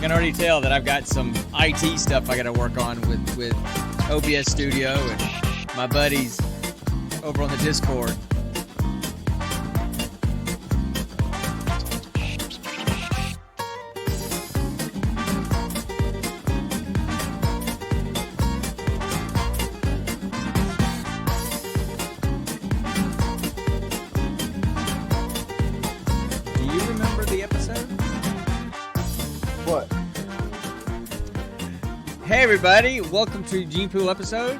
can already tell that I've got some IT stuff I got to work on with OBS Studio and my buddies over on the Discord. Hey everybody, welcome to Gene Pool episode.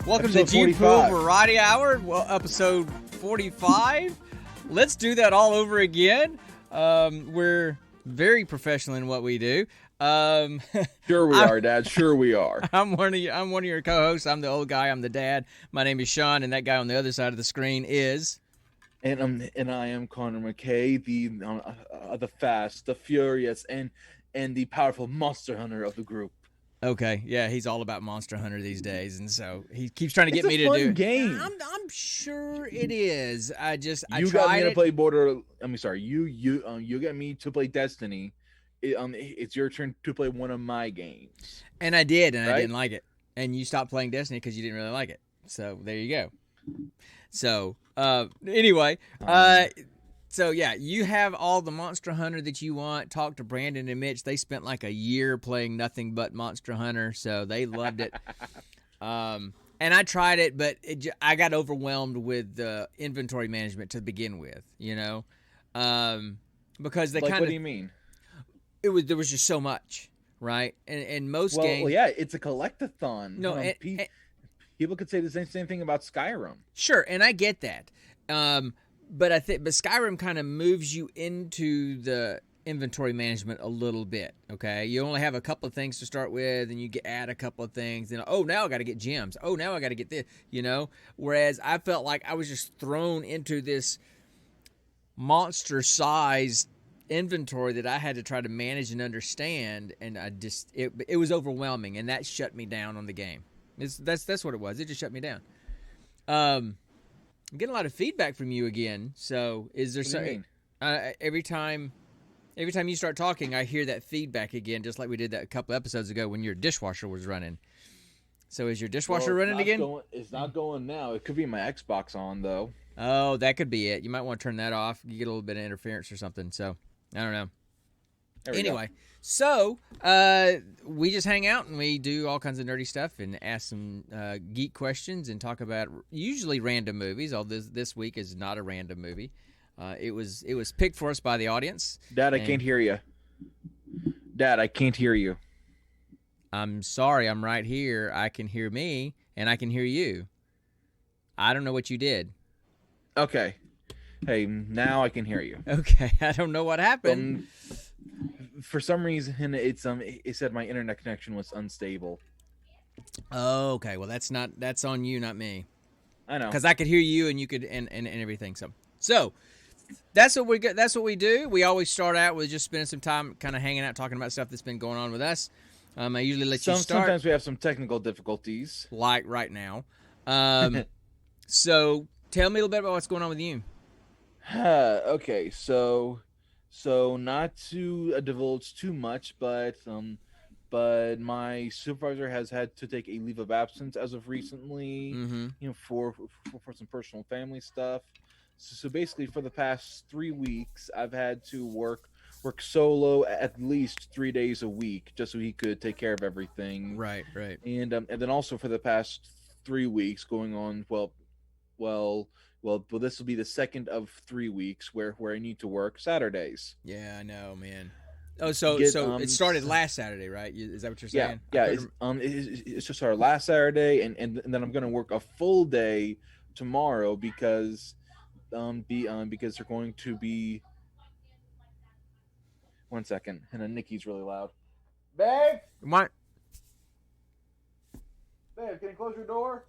Welcome to Gene Pool Variety Hour, episode 45. Let's do that all over again. We're very professional in what we do. Sure we are, Dad. Sure we are. I'm one of your co-hosts. I'm the old guy. I'm the dad. My name is Sean, and that guy on the other side of the screen is. And I am Connor McKay, the fast, the furious, and the powerful monster hunter of the group. Okay, yeah, he's all about Monster Hunter these days, and so he keeps trying to get me to do. It's a fun game. I'm sure it is. I you got me to play Border. You got me to play Destiny. It's your turn to play one of my games. And I did, and right? I didn't like it. And you stopped playing Destiny because you didn't really like it. So there you go. So anyway, So, yeah, you have all the Monster Hunter that you want. Talk to Brandon and Mitch. They spent like a year playing nothing but Monster Hunter, so they loved it. And I tried it, but I got overwhelmed with the inventory management to begin with, you know? Because they kind of... What do you mean? There was just so much, right? And most games... Well, yeah, it's a collectathon. No, people could say the same thing about Skyrim. Sure, and I get that. But Skyrim kind of moves you into the inventory management a little bit. Okay, you only have a couple of things to start with, and you add a couple of things. And now I got to get gems. Oh, now I got to get this. You know, whereas I felt like I was just thrown into this monster-sized inventory that I had to try to manage and understand, and it was overwhelming, and that shut me down on the game. That's what it was. It just shut me down. I'm getting a lot of feedback from you again. So, is there something? Every time you start talking, I hear that feedback again, just like we did that a couple episodes ago when your dishwasher was running. So, is your dishwasher running again? It's not going now. It could be my Xbox on though. Oh, that could be it. You might want to turn that off. You get a little bit of interference or something. So, I don't know. Anyway, so we just hang out and we do all kinds of nerdy stuff and ask some geek questions and talk about usually random movies. Although this week is not a random movie. It was picked for us by the audience. Dad, I can't hear you. Dad, I can't hear you. I'm sorry. I'm right here. I can hear me and I can hear you. I don't know what you did. Okay. Hey, now I can hear you. Okay. I don't know what happened. For some reason, it said my internet connection was unstable. Oh, okay. Well, that's on you, not me. I know, because I could hear you and you could and everything. So that's what we that's what we do. We always start out with just spending some time kind of hanging out, talking about stuff that's been going on with us. I usually let you start. Sometimes we have some technical difficulties, like right now. So tell me a little bit about what's going on with you. Okay, so not to divulge too much, but my supervisor has had to take a leave of absence as of recently, for some personal family stuff. So basically, for the past 3 weeks, I've had to work solo at least 3 days a week, just so he could take care of everything. Right. And then also for the past 3 weeks, going on Well, this will be the second of 3 weeks where I need to work Saturdays. Yeah, I know, man. Oh, so it started last Saturday, right? Is that what you're saying? Yeah. It's just our last Saturday, and then I'm gonna work a full day tomorrow because they're going to be. 1 second, and then Nikki's really loud. Babe, what? Babe, can you close your door?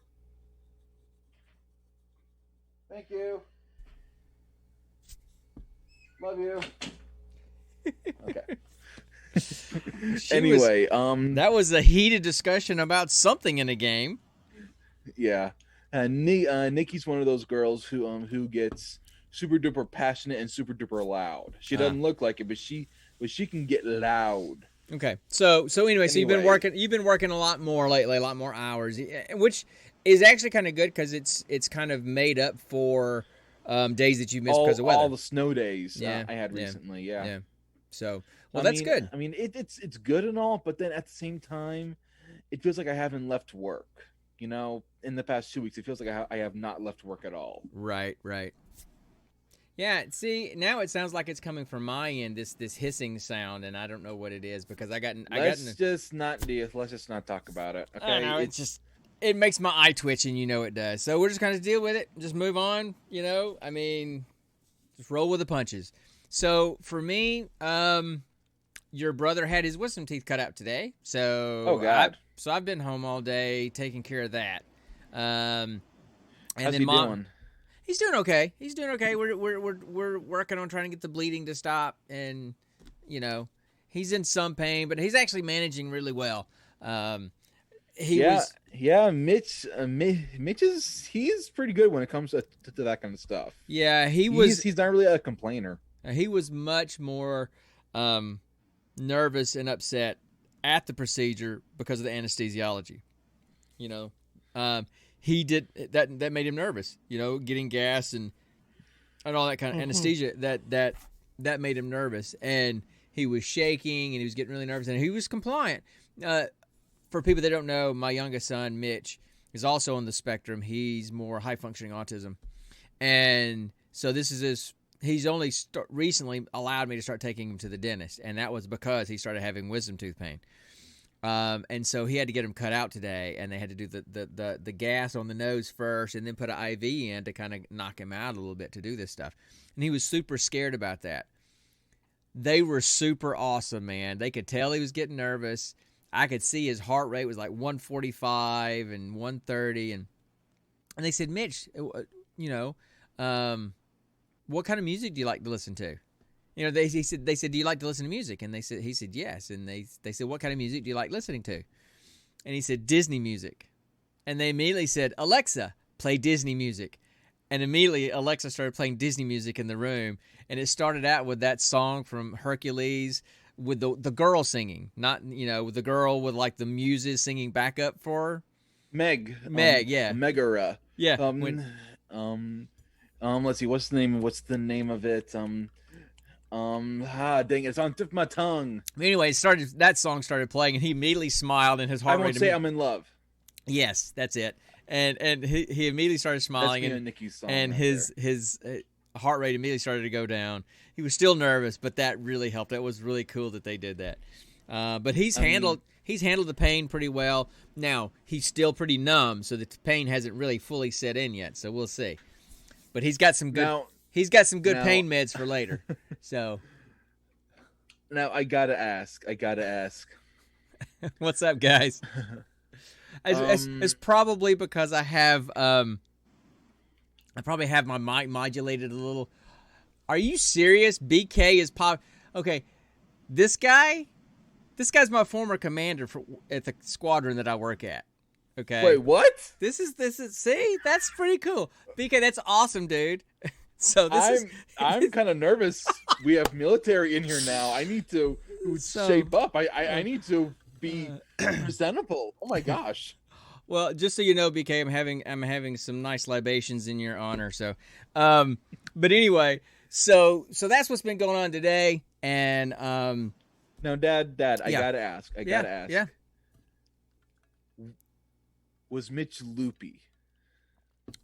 Thank you. Love you. Okay. Anyway, that was a heated discussion about something in a game. Yeah. Nikki's one of those girls who gets super duper passionate and super duper loud. She doesn't look like it, but she but she can get loud. Okay. So anyway, so Anyway. you've been working a lot more lately, a lot more hours, which is actually kind of good because it's kind of made up for days that you missed because of All weather. the snow days Yeah. I had Yeah. recently. Yeah. Yeah. So well, that's good. I mean, it's good and all, but then at the same time, it feels like I haven't left work. You know, in the past 2 weeks, it feels like I have not left work at all. Right. Right. Yeah, see, now it sounds like it's coming from my end, this hissing sound, and I don't know what it is because Let's just not talk about it. Okay, I don't know, it makes my eye twitch, and you know it does. So we're just gonna deal with it, just move on. You know, I mean, just roll with the punches. So for me, your brother had his wisdom teeth cut out today, so oh god, I've been home all day taking care of that. And how's then he mom. doing? He's doing okay. He's doing okay. We're working on trying to get the bleeding to stop, and you know, he's in some pain, but he's actually managing really well. Mitch he's pretty good when it comes to that kind of stuff. Yeah, he's not really a complainer. He was much more nervous and upset at the procedure because of the anesthesiology. You know, he did that made him nervous. You know, getting gas and all that kind of anesthesia that made him nervous, and he was shaking and he was getting really nervous, and he was compliant. For people that don't know, my youngest son Mitch is also on the spectrum. He's more high functioning autism, and so this is he's only recently allowed me to start taking him to the dentist, and that was because he started having wisdom tooth pain. And so he had to get him cut out today, and they had to do the gas on the nose first and then put an IV in to kind of knock him out a little bit to do this stuff. And he was super scared about that. They were super awesome, man. They could tell he was getting nervous. I could see his heart rate was like 145 and 130. And they said, Mitch, you know, what kind of music do you like to listen to? You know, they said, do you like to listen to music? And he said, yes. And they said, what kind of music do you like listening to? And he said, Disney music. And they immediately said, Alexa, play Disney music. And immediately Alexa started playing Disney music in the room. And it started out with that song from Hercules with the girl singing, not, you know, with the girl with like the muses singing backup for her. Meg, yeah. Megara. Yeah. Let's see, what's the name of it? Dang it, it's on the tip of my tongue. Anyway, that song started playing, and he immediately smiled, and his heart rate. I won't say I'm in love. Yes, that's it. And he immediately started smiling, that's Nicki's song, and right his heart rate immediately started to go down. He was still nervous, but that really helped. That was really cool that they did that. But he's handled the pain pretty well. Now he's still pretty numb, so the pain hasn't really fully set in yet. So we'll see. But he's got some good. He's got some good pain meds for later. So now I gotta ask. What's up, guys? It's probably because I have I probably have my mic modulated a little. Are you serious? BK is pop. Okay, this guy's my former commander at the squadron that I work at. Okay. Wait, what? This is see, that's pretty cool. BK, that's awesome, dude. So I'm kind of nervous. We have military in here now. I need to shape up. I need to be presentable. Oh my gosh. Well, just so you know, BK, I'm having some nice libations in your honor. So, but anyway, so that's what's been going on today. And now, Dad, I gotta ask. Yeah. Was Mitch loopy?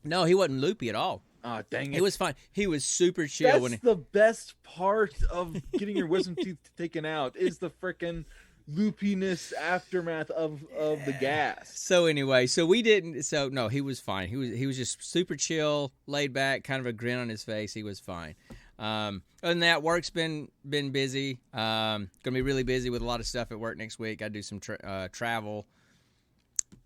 No, he wasn't loopy at all. Oh, dang it. He was fine. He was super chill. That's the best part of getting your wisdom teeth taken out is the frickin' loopiness aftermath of the gas. So anyway, no, he was fine. He was just super chill, laid back, kind of a grin on his face. He was fine. Other than that, work's been busy. Gonna be really busy with a lot of stuff at work next week. I do some travel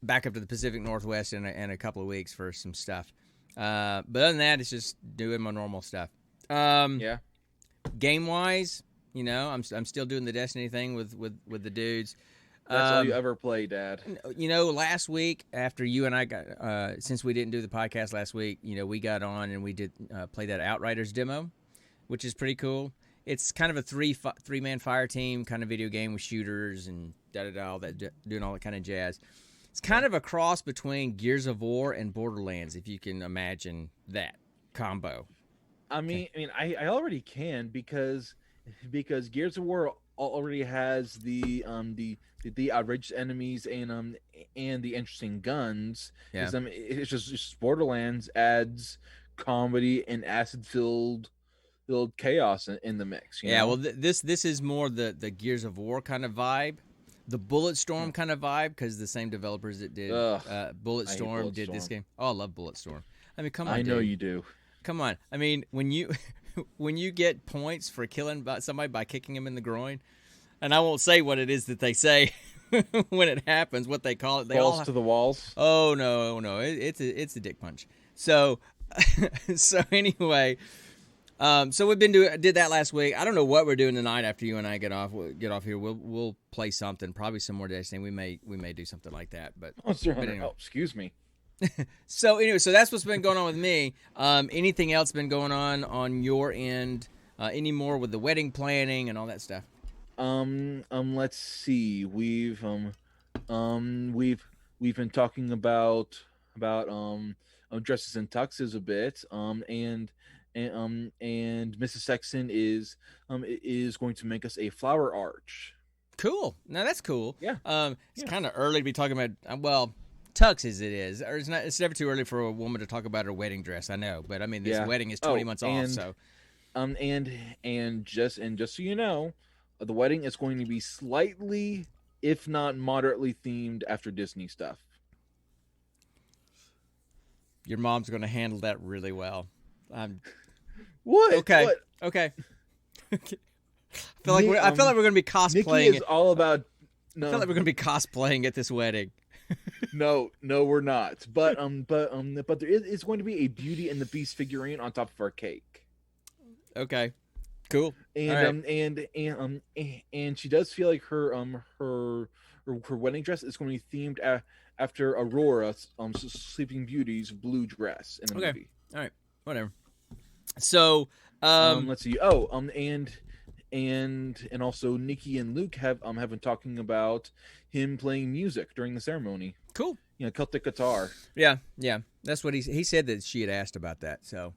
back up to the Pacific Northwest in a couple of weeks for some stuff. But other than that, it's just doing my normal stuff. Game wise, you know, I'm still doing the Destiny thing with the dudes. That's all you ever play, Dad. You know, last week after you and I got, since we didn't do the podcast last week, you know, we got on and we did play that Outriders demo, which is pretty cool. it's kind of a three-man fire team kind of video game with shooters and all that, doing all that kind of jazz. It's kind of a cross between Gears of War and Borderlands, if you can imagine that combo. I already can because Gears of War already has the outrageous enemies and the interesting guns. Yeah. It's just Borderlands adds comedy and acid-filled chaos in the mix. You know? Well, this is more the Gears of War kind of vibe, the Bulletstorm kind of vibe, because the same developers that did Bulletstorm did this game. Oh, I love Bulletstorm. I mean, come on, I know dude. you do. Come on. I mean, when you get points for killing somebody by kicking him in the groin, and I won't say what it is that they say when it happens, what they call it. They Balls to the walls. Oh no, it's a dick punch. So anyway, so we've been did that last week. I don't know what we're doing tonight after you and I get off here. We'll play something, probably some more Destiny. We may do something like that. But anyway. Excuse me. So anyway, so that's what's been going on with me. Anything else been going on your end? Any more with the wedding planning and all that stuff? Let's see. We've been talking about dresses and tuxes a bit. And Mrs. Sexton is going to make us a flower arch. Cool. Now that's cool. Yeah. It's kind of early to be talking about tux as it is, or it's never too early for a woman to talk about her wedding dress. I know, but I mean this wedding is 20 months off. So, and just so you know, the wedding is going to be slightly, if not moderately, themed after Disney stuff. Your mom's going to handle that really well. What? Okay. What? Okay. I feel like we're going to be cosplaying. Nikki is all about. No. I feel like we're going to be cosplaying at this wedding. No, we're not. But there is going to be a Beauty and the Beast figurine on top of our cake. Okay, cool. And and she does feel like her wedding dress is going to be themed after Aurora, Sleeping Beauty's blue dress in the movie. All right, whatever. So let's see. And also Nikki and Luke have been talking about him playing music during the ceremony. Cool. Celtic guitar. Yeah. That's what he said that she had asked about that. So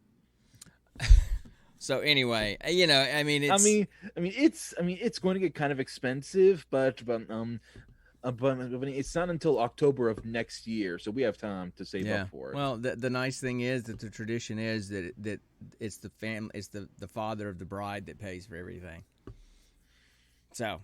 so anyway, it's going to get kind of expensive, but it's not until October of next year, so we have time to save up for it. Well, the nice thing is that the tradition is that it's the family, it's the father of the bride that pays for everything. So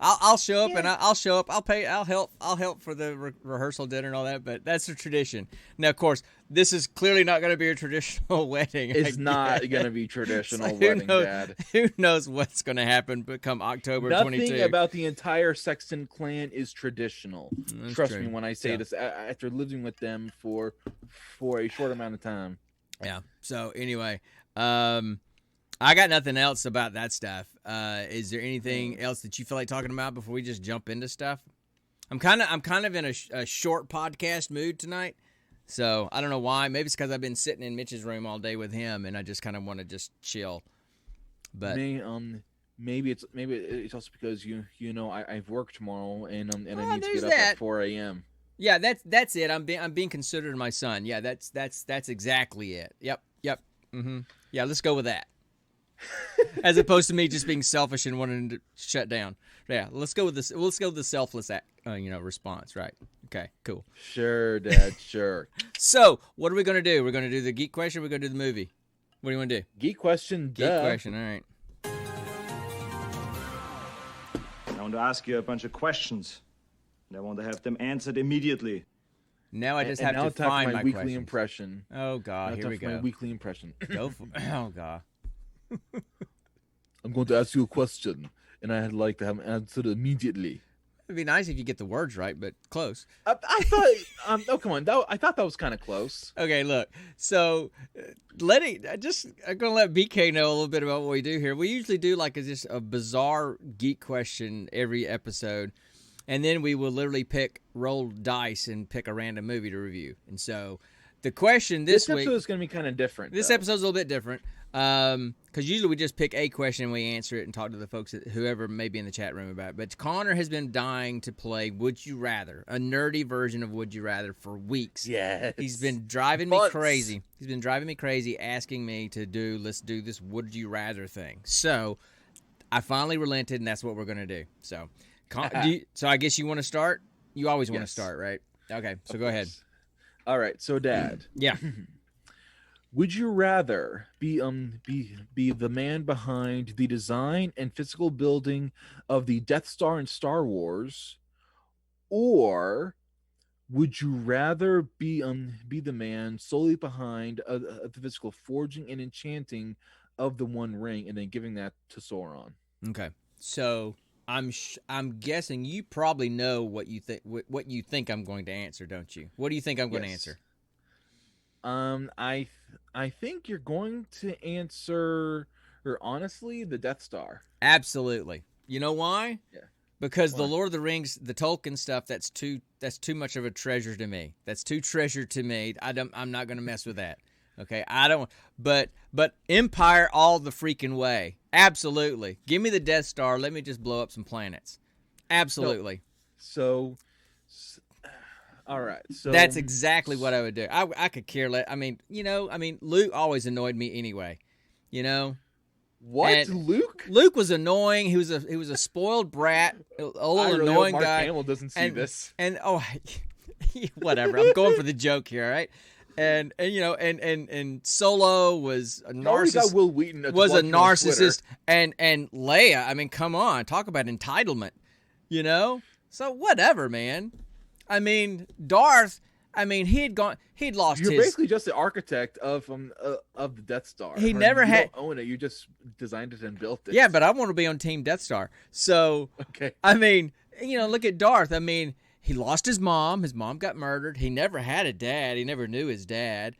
I'll show up and I'll show up. I'll help for the rehearsal dinner and all that. But that's a tradition. Now, of course, this is clearly not going to be a traditional wedding. It's not going to be traditional wedding, Dad. Who knows what's going to happen? But come October 22, nothing about the entire Sexton clan is traditional. That's Trust true. me when I say this. After living with them for a short amount of time. Yeah. So anyway, I got nothing else about that stuff. Is there anything else that you feel like talking about before we just jump into stuff? I'm kind of in a short podcast mood tonight, so I don't know why. Maybe it's because I've been sitting in Mitch's room all day with him, and I just kind of want to just chill. But maybe it's also because I've work tomorrow and I need to get up that. at 4 a.m. Yeah, that's it. I'm being considered my son. Yeah, that's exactly it. Yep. Mm-hmm. Yeah, let's go with that. As opposed to me just being selfish and wanting to shut down. Yeah, let's go with this. Let's go with the selfless response. Right? Okay. Cool. Sure, Dad. Sure. So, what are we gonna do? We're gonna do the geek question. Or we're gonna do the movie. What do you want to do? Geek question. Geek question. All right. I want to ask you a bunch of questions, and I want to have them answered immediately. Now I just have to find my weekly questions. Impression. Oh God, here we go. My weekly impression. Go for. Oh God. I'm going to ask you a question, and I'd like to have an answer immediately. It'd be nice if you get the words right, but close. I thought. Oh, come on! I thought that was kind of close. Okay, look. So, I'm gonna let BK know a little bit about what we do here. We usually do just a bizarre geek question every episode, and then we will literally roll dice and pick a random movie to review. And so, the question this week episode is going to be kind of different. This episode's a little bit different. Because usually we just pick a question and we answer it and talk to the folks, whoever may be in the chat room about it. But Connor has been dying to play Would You Rather, a nerdy version of Would You Rather for weeks. Yes. He's been driving me crazy. He's been driving me crazy, asking me to let's do this Would You Rather thing. So I finally relented, and that's what we're going to do. So, so I guess you want to start? You always want to start, right? Okay, so go ahead. All right, so Dad. Yeah. Would you rather be the man behind the design and physical building of the Death Star in Star Wars, or would you rather be the man solely behind the physical forging and enchanting of the One Ring, and then giving that to Sauron? Okay, so I'm guessing you probably know what you think I'm going to answer, don't you? What do you think I'm going to answer? I think you're going to answer, or honestly, the Death Star. Absolutely. You know why? Yeah. Because the Lord of the Rings, the Tolkien stuff, that's too much of a treasure to me. That's too treasure to me. I'm not going to mess with that. Okay, I don't. But Empire all the freaking way. Absolutely. Give me the Death Star. Let me just blow up some planets. Absolutely. So all right. So that's exactly what I would do. I could care less. I mean, Luke always annoyed me anyway. What? And Luke? Luke was annoying. He was a spoiled brat, a little annoying Mark guy. Hamill doesn't see this. And whatever. I'm going for the joke here, all right? And Solo was a narcissist. Will Wheaton was a narcissist, and Leia. I mean, come on, talk about entitlement. So whatever, man. I mean, Darth. I mean, he'd lost. You're basically just the architect of the Death Star. He never had don't own it. You just designed it and built it. Yeah, but I want to be on Team Death Star. So okay. I mean, look at Darth. I mean, he lost his mom. His mom got murdered. He never had a dad. He never knew his dad.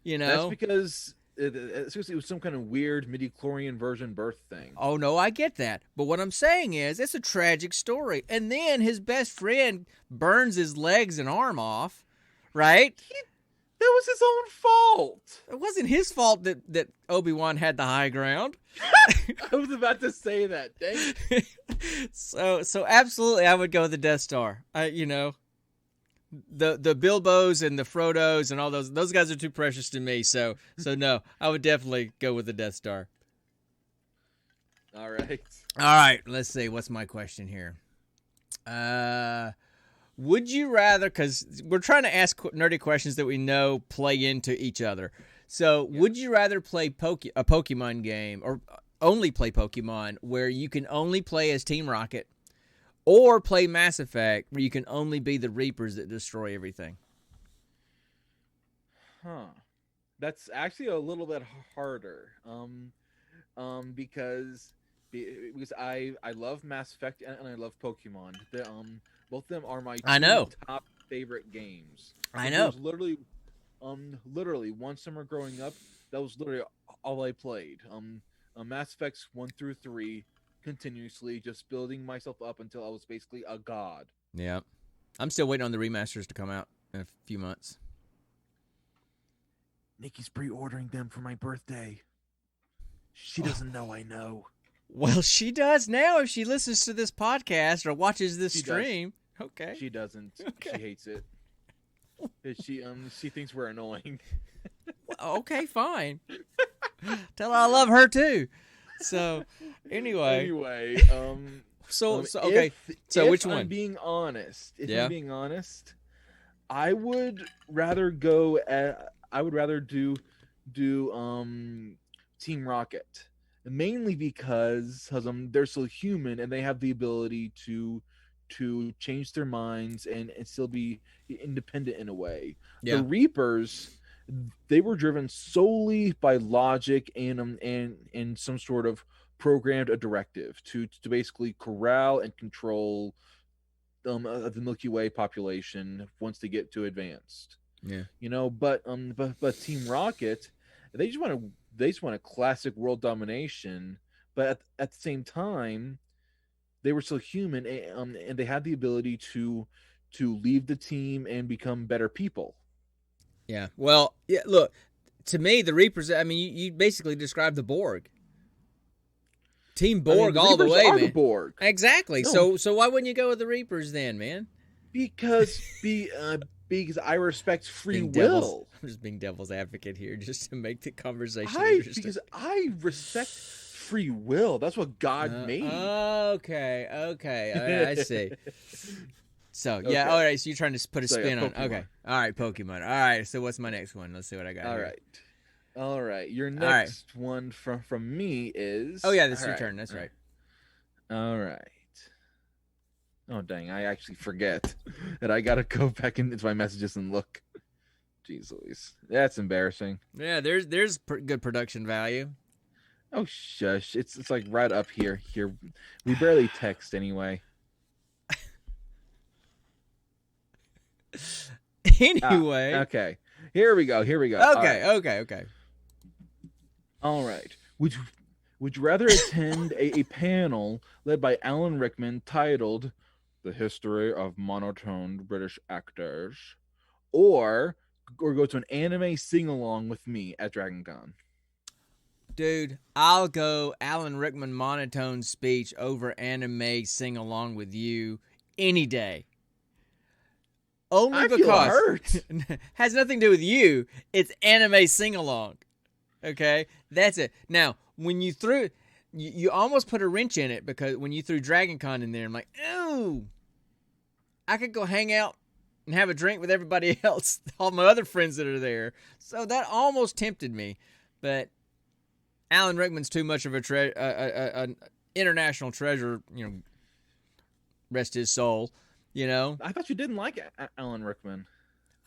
That's because it was some kind of weird midi-chlorian version birth thing. Oh, no, I get that. But what I'm saying is, it's a tragic story. And then his best friend burns his legs and arm off, right? That was his own fault. It wasn't his fault that Obi-Wan had the high ground. I was about to say that. Dang it. So absolutely, I would go with the Death Star. The Bilbos and the Frodos and all those guys are too precious to me. So no, I would definitely go with the Death Star. All right. Let's see. What's my question here? Would you rather? Because we're trying to ask nerdy questions that we know play into each other. So, would you rather play a Pokemon game, or only play Pokemon, where you can only play as Team Rocket? Or play Mass Effect, where you can only be the Reapers that destroy everything? That's actually a little bit harder. Because I love Mass Effect and I love Pokemon. Both of them are my top favorite games. I know. Literally one summer growing up, that was literally all I played. Mass Effects 1 through 3. Continuously just building myself up until I was basically a god. Yeah. I'm still waiting on the remasters to come out in a few months. Nikki's pre-ordering them for my birthday. She doesn't know I know. Well, she does now if she listens to this podcast or watches this stream. Does. Okay. She doesn't. Okay. She hates it. She thinks we're annoying. Well, okay, fine. Tell her I love her too. So, anyway. So okay. So which one? I'm being honest. I'm being honest, I would rather go I would rather do Team Rocket. Mainly because they're still human and they have the ability to change their minds and still be independent in a way. Yeah. The Reapers, they were driven solely by logic and some sort of programmed a directive to basically corral and control the Milky Way population once they get too advanced. Yeah. But Team Rocket, they just want a classic world domination, but at the same time, they were still human and they had the ability to leave the team and become better people. Yeah. Well, yeah. Look, to me, the Reapers. I mean, you basically described the Borg. Team Borg all the way, man. The Borg. Exactly. No. So why wouldn't you go with the Reapers then, man? Because I respect free will. I'm just being devil's advocate here, just to make the conversation interesting. Because I respect free will. That's what God made. Okay. I see. So yeah, Okay. all right. So you're trying to put a spin on. Pokemon. Okay, all right, Pokemon. All right. So what's my next one? Let's see what I got. All here. right. Your next one from me is. Oh yeah, this is your turn. That's right. All right. Oh dang! I actually forget that I gotta go back into my messages and look. Jeez Louise, that's embarrassing. Yeah, there's good production value. Oh shush! It's like right up here. Here, we barely text anyway. Anyway. Okay. Here we go. Okay. All right. Would you rather attend a panel led by Alan Rickman titled "The History of Monotone British Actors," or go to an anime sing-along with me at DragonCon? Dude, I'll go Alan Rickman monotone speech over anime sing along with you any day. Only I because feel hurt. has nothing to do with you. It's anime sing along. Okay, that's it. Now, when you threw, you almost put a wrench in it because when you threw DragonCon in there, I'm like, ooh, I could go hang out and have a drink with everybody else, all my other friends that are there. So that almost tempted me, but Alan Rickman's too much of an international treasure. You know, rest his soul. You know, I thought you didn't like Alan Rickman.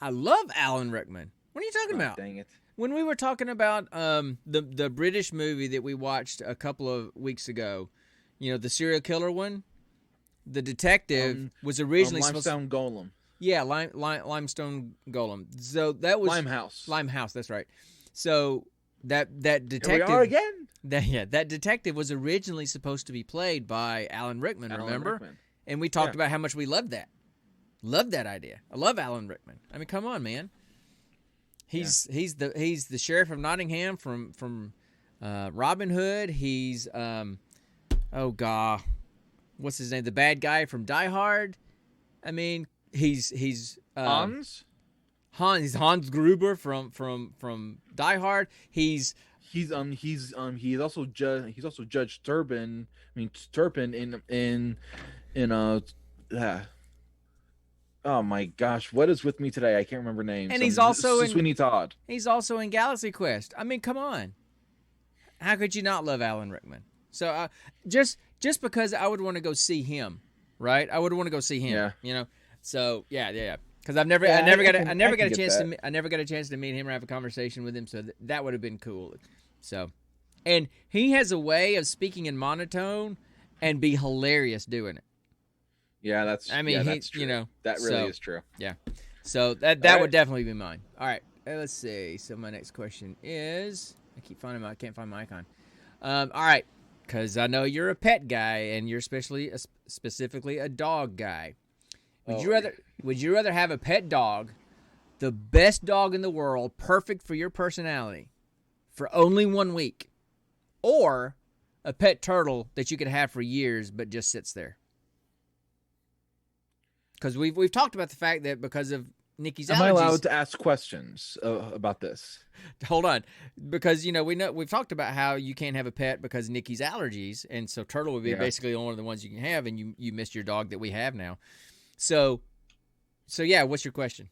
I love Alan Rickman. What are you talking about? Dang it. When we were talking about the British movie that we watched a couple of weeks ago, you know, the serial killer one, the detective was originally Limestone Golem. Yeah, Limestone Golem. So that was Limehouse. That's right. So that detective. Here we are again. That detective was originally supposed to be played by Alan Rickman. Remember? And we talked about how much we loved that. Loved that idea. I love Alan Rickman. I mean, come on, man. He's the sheriff of Nottingham from Robin Hood. He's what's his name? The bad guy from Die Hard. I mean, he's Hans. He's Hans Gruber from Die Hard. He's also Judge Turpin. I mean Turpin in oh my gosh, what is with me today? I can't remember names. And he's also in Sweeney Todd. He's also in Galaxy Quest. I mean, come on. How could you not love Alan Rickman? So just because I would want to go see him, right? I would want to go see him. Yeah. You know. So yeah. Because I never got a chance to meet him or have a conversation with him. So that would have been cool. So, and he has a way of speaking in monotone and be hilarious doing it. Yeah, that's true. You know, that really is true. Yeah. So that would definitely be mine. All right. Let's see. So my next question is, I can't find my icon. All right. Because I know you're a pet guy and you're specifically a dog guy. Would you rather have a pet dog, the best dog in the world, perfect for your personality, for only 1 week, or a pet turtle that you could have for years but just sits there? Because we've talked about the fact that because of Nikki's allergies. Am I allowed to ask questions about this? Hold on, because we've talked about how you can't have a pet because of Nikki's allergies, and so turtle would be basically one of the ones you can have, and you missed your dog that we have now. So yeah, what's your question?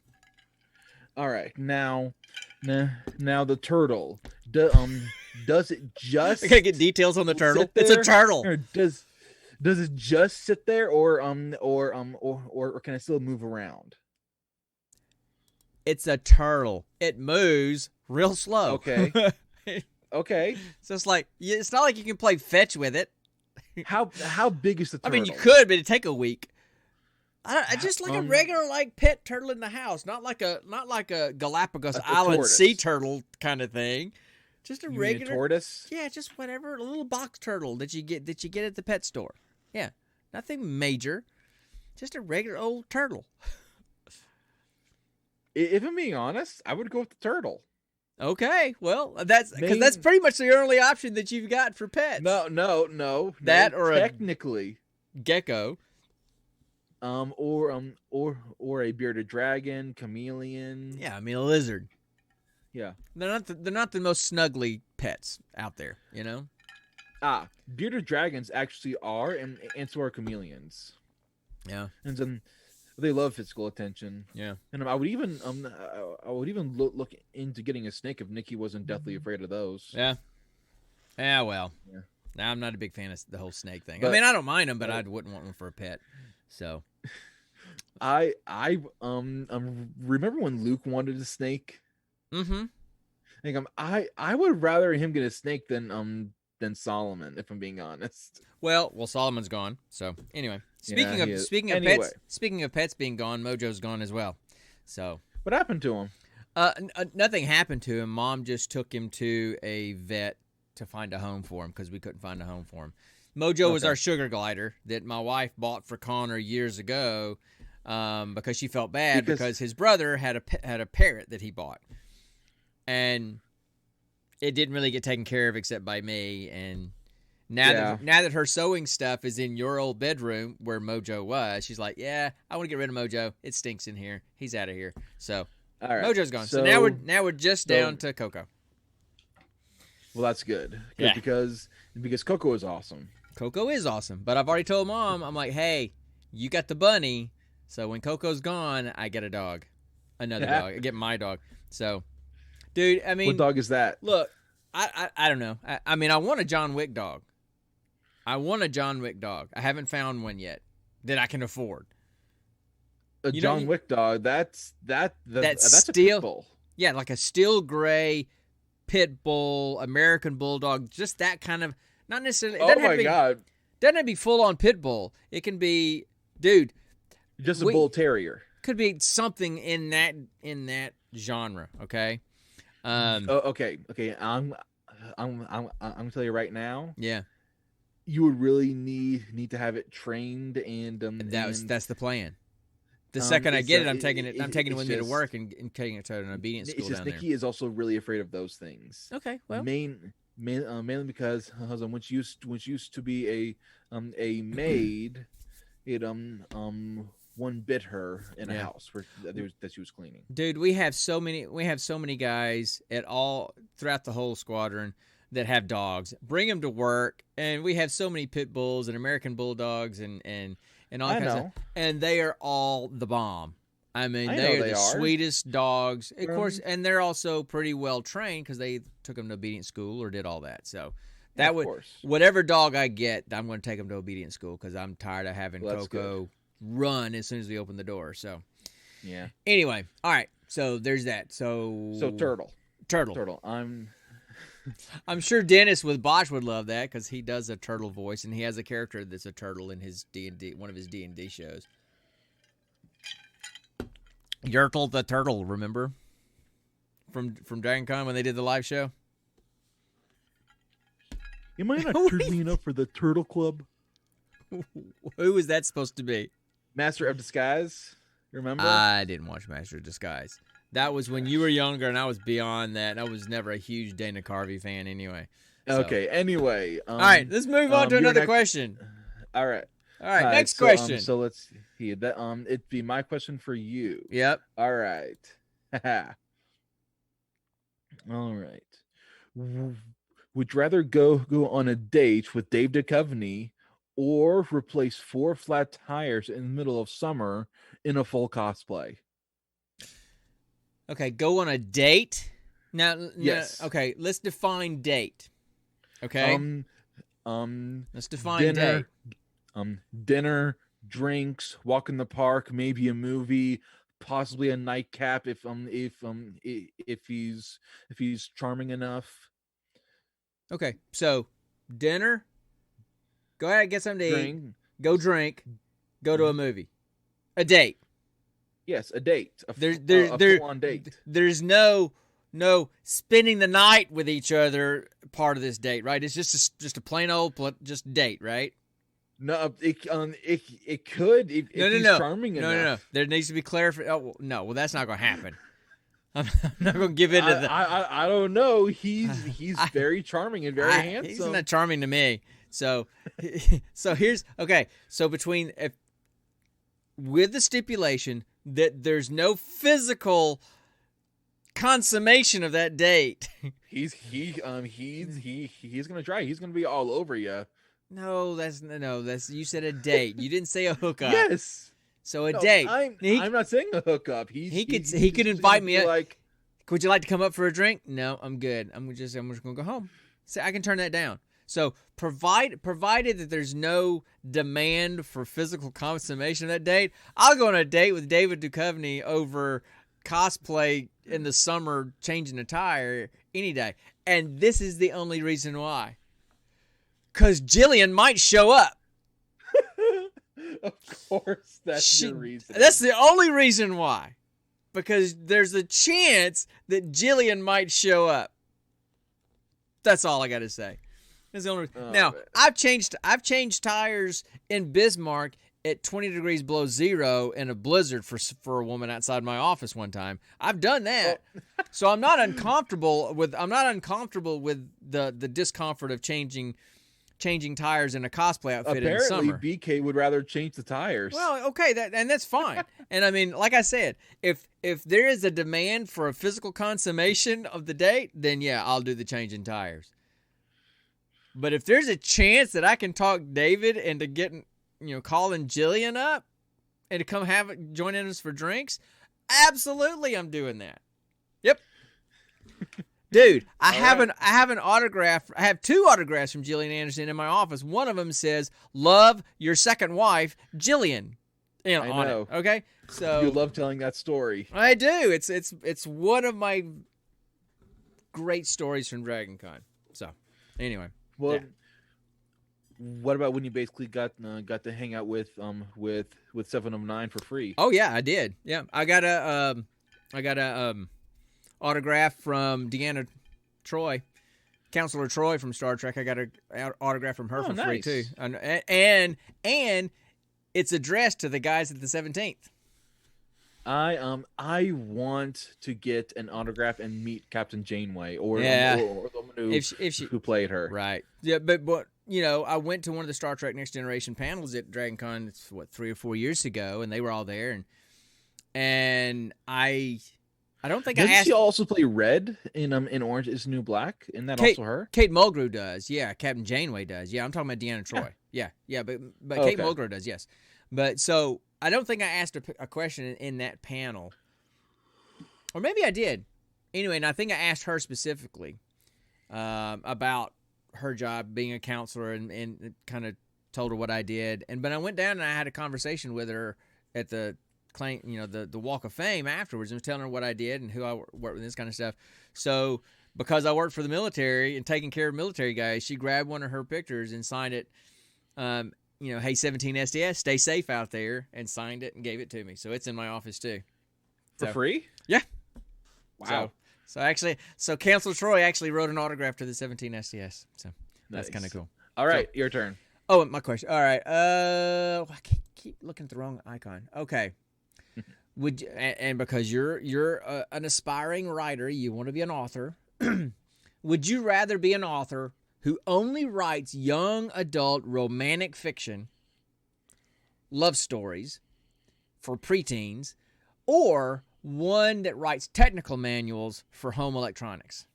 All right, now the turtle. Does it just? I gotta get details on the turtle. It's a turtle. Or does it just sit there, or can it still move around? It's a turtle. It moves real slow. Okay. Okay. So it's not like you can play fetch with it. How big is the turtle? I mean, you could, but it'd take a week. I just like a regular pet turtle in the house, not like a Galapagos Island sea turtle kind of thing. Just a regular tortoise. Yeah, just whatever, a little box turtle that you get at the pet store. Yeah, nothing major, just a regular old turtle. If I'm being honest, I would go with the turtle. Okay, well, that's because that's pretty much the only option that you've got for pets. No. That or technically a gecko. Or a bearded dragon, chameleon. Yeah, I mean a lizard. Yeah, they're not the most snuggly pets out there, you know. Bearded dragons actually are, and so are chameleons. Yeah, and they love physical attention. Yeah, and I would even look into getting a snake if Nikki wasn't deathly afraid of those. Yeah. Yeah. Well. Yeah. Now I'm not a big fan of the whole snake thing. But, I mean, I don't mind them, but I wouldn't want one for a pet. So. I remember when Luke wanted a snake. Mm-hmm. I would rather him get a snake than Solomon, if I'm being honest. Well, Solomon's gone. So anyway, speaking of pets being gone, Mojo's gone as well. So what happened to him? Nothing happened to him. Mom just took him to a vet to find a home for him because we couldn't find a home for him. Mojo was our sugar glider that my wife bought for Connor years ago because she felt bad because his brother had a parrot that he bought. And it didn't really get taken care of except by me. And now that her sewing stuff is in your old bedroom where Mojo was, she's like, "Yeah, I want to get rid of Mojo. It stinks in here. He's out of here." So Mojo's gone. So now we're just down to Coco. Well, that's good. Because Coco is awesome. Coco is awesome. But I've already told Mom, I'm like, "Hey, you got the bunny. So when Coco's gone, I get a dog. Another dog. I get my dog." So, dude, I mean, what dog is that? Look, I don't know. I mean, I want a John Wick dog. I haven't found one yet that I can afford. A John Wick dog. That's a steel, pit bull. Yeah, like a steel gray pit bull, American bulldog. Just that kind of. Not necessarily. Oh my god! Doesn't have to be full on pit bull. It can be, dude. Just a bull terrier. Could be something in that genre. Okay. Okay. I'm gonna tell you right now. Yeah. You would really need to have it trained, and that's the plan. The second I get it, I'm taking it with me to work and taking it to an obedience school down there. Nikki is also really afraid of those things. Okay. Well. Mainly because once used to be a maid, it one bit her in a house that she was cleaning. Dude, we have so many guys at all throughout the whole squadron that have dogs. Bring them to work, and we have so many pit bulls and American bulldogs and all kinds of, and they are all the bomb. I mean, they are the sweetest dogs, of course, and they're also pretty well trained because they took them to obedience school or did all that. So whatever dog I get, I'm going to take them to obedience school because I'm tired of having Coco run as soon as we open the door. So yeah. Anyway, all right. So there's that. So turtle. I'm sure Dennis with Botch would love that because he does a turtle voice and he has a character that's a turtle in his one of his D&D shows. Yertle the Turtle, remember? From Dragon Con when they did the live show? Am I not turtly enough for the Turtle Club? Who is that supposed to be? Master of Disguise, remember? I didn't watch Master of Disguise. That was when you were younger and I was beyond that. I was never a huge Dana Carvey fan anyway. So. Okay, anyway. All right, let's move on to another question. All right. Next question. So let's see. It'd be my question for you. Yep. All right. All right. Would you rather go on a date with Dave Duchovny or replace 4 flat tires in the middle of summer in a full cosplay? Okay, go on a date? Now, yes. Okay, let's define date. Okay? Let's define date. Dinner, drinks, walk in the park, maybe a movie, possibly a nightcap if he's charming enough. Okay, so dinner, go ahead and get something to eat, go drink, go to a movie. A date. Yes, a date. A full-on date. There's no spending the night with each other part of this date, right? It's just a plain old just date, right? No, it could if he's charming enough. No. There needs to be clarification. Oh, no, well, that's not going to happen. I'm not gonna give in to the. I don't know. He's very charming and very handsome. He's not charming to me. So here's okay. So with the stipulation that there's no physical consummation of that date. He's gonna try. He's gonna be all over you. No, that's you said a date. You didn't say a hookup. Yes. So a date. I'm not saying a hookup. He could invite me. Like, would you like to come up for a drink? No, I'm good. I'm just gonna go home. So I can turn that down. So provided that there's no demand for physical consummation of that date, I'll go on a date with David Duchovny over cosplay in the summer, changing a tire any day. And this is the only reason why. Because Jillian might show up. Of course, that's your reason. That's the only reason why. Because there's a chance that Jillian might show up. That's all I got to say. That's the only. Now, man. I've changed tires in Bismarck at 20 degrees below zero in a blizzard for a woman outside my office one time. I've done that. So I'm not uncomfortable with the discomfort of changing tires in a cosplay outfit in summer. Apparently, BK would rather change the tires. Well, okay, that's fine. And I mean, like I said, if there is a demand for a physical consummation of the date, then yeah, I'll do the change in tires. But if there's a chance that I can talk David into getting, calling Jillian up and to come join us for drinks, absolutely, I'm doing that. Yep. Dude, I have an autograph. I have 2 autographs from Gillian Anderson in my office. One of them says, "Love your second wife, Jillian." I know. Okay, so you love telling that story. I do. It's one of my great stories from DragonCon. So, anyway. Well, what about when you basically got to hang out with 709 for free? Oh yeah, I did. Yeah, I got a autograph from Deanna Troi, Counselor Troi from Star Trek. I got an autograph from her for free too, and it's addressed to the guys at the 17th. I want to get an autograph and meet Captain Janeway or the woman who played her. Right. Yeah, but I went to one of the Star Trek Next Generation panels at DragonCon 3 or 4 years ago, and they were all there, and I don't think I asked. Doesn't she also play Red in Orange Is the New Black? Isn't that also her? Kate Mulgrew does. Yeah, Captain Janeway does. Yeah, I'm talking about Deanna Troi. Yeah, but Kate Mulgrew does. Yes, but so I don't think I asked a question in that panel, or maybe I did. Anyway, and I think I asked her specifically about her job being a counselor, and kind of told her what I did. But I went down and I had a conversation with her at the Walk of Fame afterwards, and was telling her what I did and who I worked with, this kind of stuff. So because I worked for the military and taking care of military guys, she grabbed one of her pictures and signed it. Hey, 17 SDS, stay safe out there, and signed it and gave it to me. So it's in my office too. For free? Yeah. Wow. So Counselor Troi actually wrote an autograph to the 17 SDS. So that's kind of cool. All right, your turn. Oh, my question. All right. I keep looking at the wrong icon. Okay. Would you, and because you're an aspiring writer, you want to be an author. Would you rather be an author who only writes young adult romantic fiction, love stories for preteens, or one that writes technical manuals for home electronics?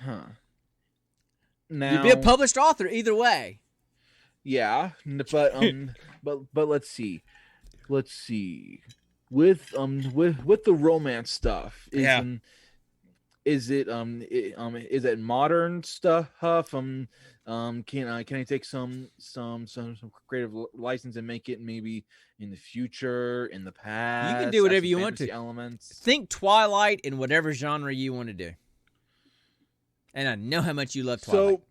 Now, you'd be a published author either way. Yeah, but let's see. With the romance stuff, is it modern stuff? Can I take some creative license and make it maybe in the future, in the past? You can do whatever you want to. Elements. Think Twilight in whatever genre you want to do. And I know how much you love Twilight.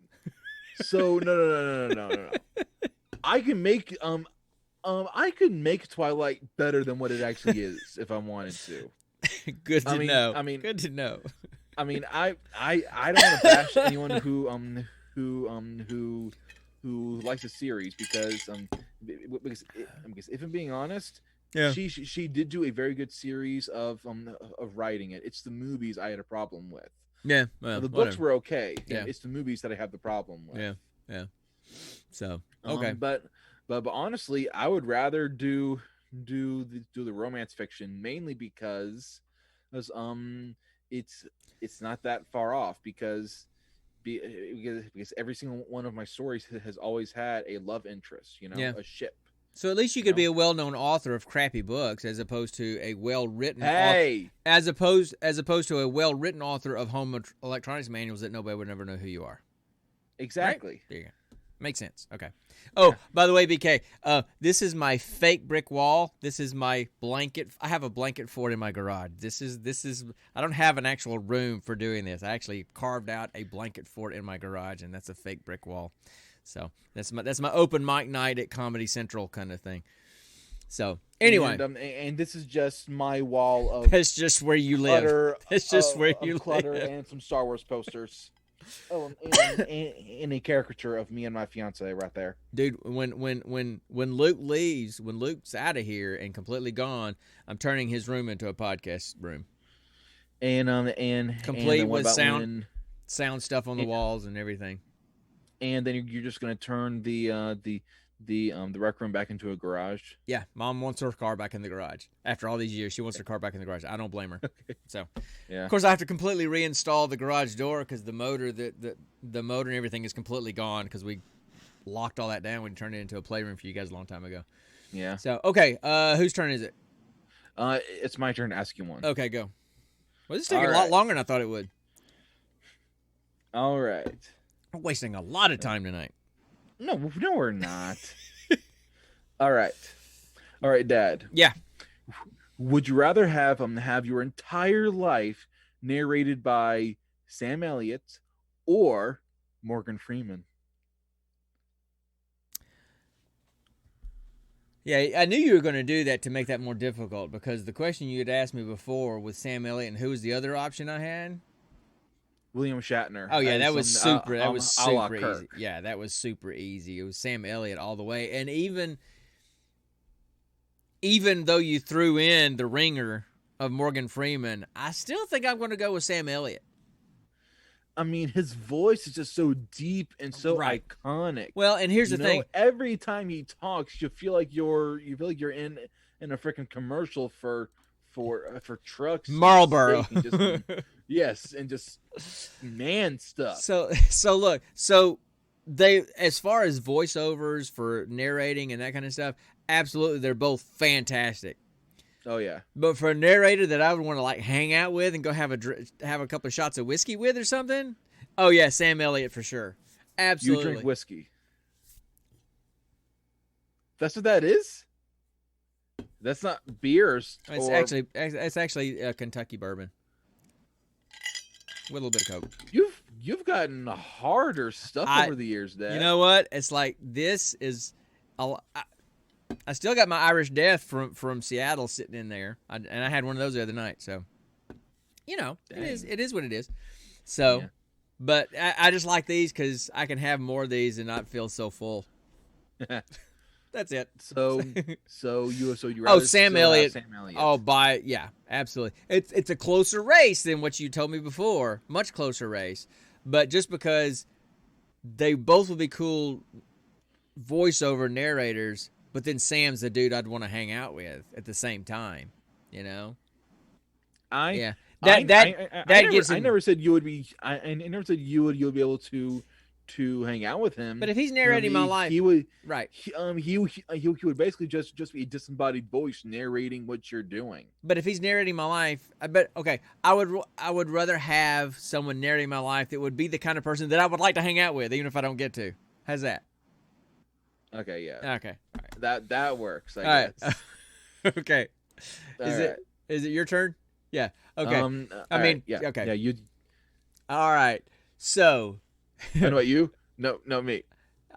So no. I can make I could make Twilight better than what it actually is if I wanted to. Good to know. I mean, good to know. I mean, I don't want to bash anyone who likes the series because if I'm being honest, Yeah. She did do a very good series of writing it. It's the movies I had a problem with. Yeah. Well, The books whatever. were okay. Yeah. It's the movies that I have the problem with. Yeah. Yeah. So okay. But honestly, I would rather do the romance fiction, mainly because it's not that far off, because every single one of my stories has always had a love interest, Yeah. a ship. So at least you could be a well-known author of crappy books, as opposed to a well-written as opposed to a well-written author of home electronics manuals that nobody would never know who you are. Exactly. Right? There you go. Makes sense. Okay. Oh, by the way, BK, this is my fake brick wall. This is my blanket. I have a blanket fort in my garage. This is. I don't have an actual room for doing this. I actually carved out a blanket fort in my garage, and that's a fake brick wall. So that's my open mic night at Comedy Central kind of thing. So anyway, and this is just my wall of. That's just where you live. That's just where you clutter live. And some Star Wars posters. And a caricature of me and my fiance right there. Dude, when Luke's out of here and completely gone, I'm turning his room into a podcast room. And complete and with sound stuff on the walls and everything. And then you're just gonna turn the rec room back into a garage. Yeah, Mom wants her car back in the garage. After all these years, she wants her car back in the garage. I don't blame her. Okay. So, yeah. Of course, I have to completely reinstall the garage door because the motor and everything is completely gone because we locked all that down when we turned it into a playroom for you guys a long time ago. Yeah. So, okay, whose turn is it? It's my turn to ask you one. Okay, go. Well, this is taking a lot longer than I thought it would. All right. I'm wasting a lot of time tonight. No, we're not. All right, Dad. Yeah. Would you rather have your entire life narrated by Sam Elliott or Morgan Freeman? Yeah, I knew you were going to do that to make that more difficult, because the question you had asked me before with Sam Elliott and who was the other option I had? William Shatner. Oh yeah, that was super. That was super easy. Kirk. Yeah, that was super easy. It was Sam Elliott all the way. And even though you threw in the ringer of Morgan Freeman, I still think I'm going to go with Sam Elliott. I mean, his voice is just so deep and so iconic. Well, and here's the thing: every time he talks, you feel like you're in a freaking commercial for trucks, Marlboro. Yes, and just man stuff. So look, they, as far as voiceovers for narrating and that kind of stuff, absolutely, they're both fantastic. Oh yeah. But for a narrator that I would want to like hang out with and go have a couple of shots of whiskey with or something, oh yeah, Sam Elliott for sure. Absolutely. You drink whiskey. That's what that is? That's not beers. It's actually Kentucky bourbon with a little bit of Coke. You've gotten harder stuff over the years, Dad. You know what? It's like this is I still got my Irish Death from Seattle sitting in there, and I had one of those the other night. So, it is what it is. So, yeah. But I just like these because I can have more of these and not feel so full. That's it. So you rather Sam Elliott. Oh, yeah, absolutely. It's a closer race than what you told me before. Much closer race, but just because they both would be cool voiceover narrators, but then Sam's the dude I'd want to hang out with at the same time. I never said you would be. I never said you'll be able to hang out with him. But if he's narrating my life, he would he would basically just be a disembodied voice narrating what you're doing. But if he's narrating my life, I would rather have someone narrating my life that would be the kind of person that I would like to hang out with, even if I don't get to. How's that? Okay, yeah. Okay, all right. That works. I guess. Right. Okay. Is it your turn? Yeah. Okay. Yeah. Okay. Yeah. You. All right. So. And what, you? No, me.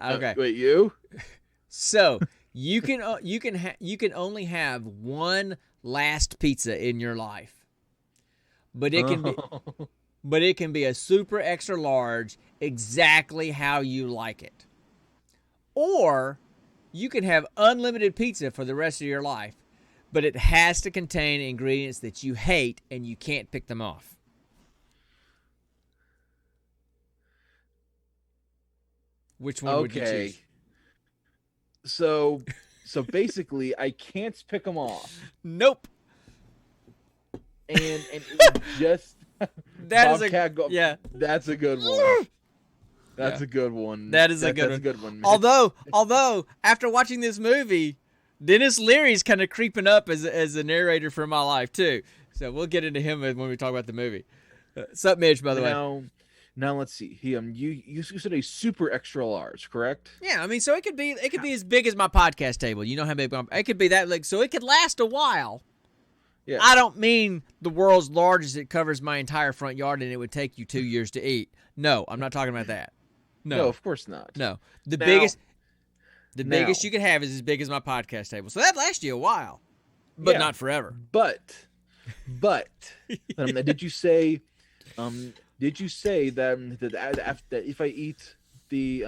Okay. Wait, you? So you can only have one last pizza in your life, but it can be a super extra large, exactly how you like it, or you can have unlimited pizza for the rest of your life, but it has to contain ingredients that you hate and you can't pick them off. Which one would you choose? So basically, I can't pick them off. Nope. And it would just That is yeah. That's a good one. That's a good one. That is a good one. Although after watching this movie, Dennis Leary's kind of creeping up as a narrator for my life too. So we'll get into him when we talk about the movie. Sup, Mitch? By the way. Now let's see. You said a super extra large, correct? Yeah, I mean, so it could be as big as my podcast table. You know how big it could be that, like, so it could last a while. Yeah. I don't mean the world's largest. It covers my entire front yard and it would take you 2 years to eat. No, I'm not talking about that. No, of course not. No, the biggest you could have is as big as my podcast table. So that lasts you a while, but not forever. But did you say? Did you say that if I eat the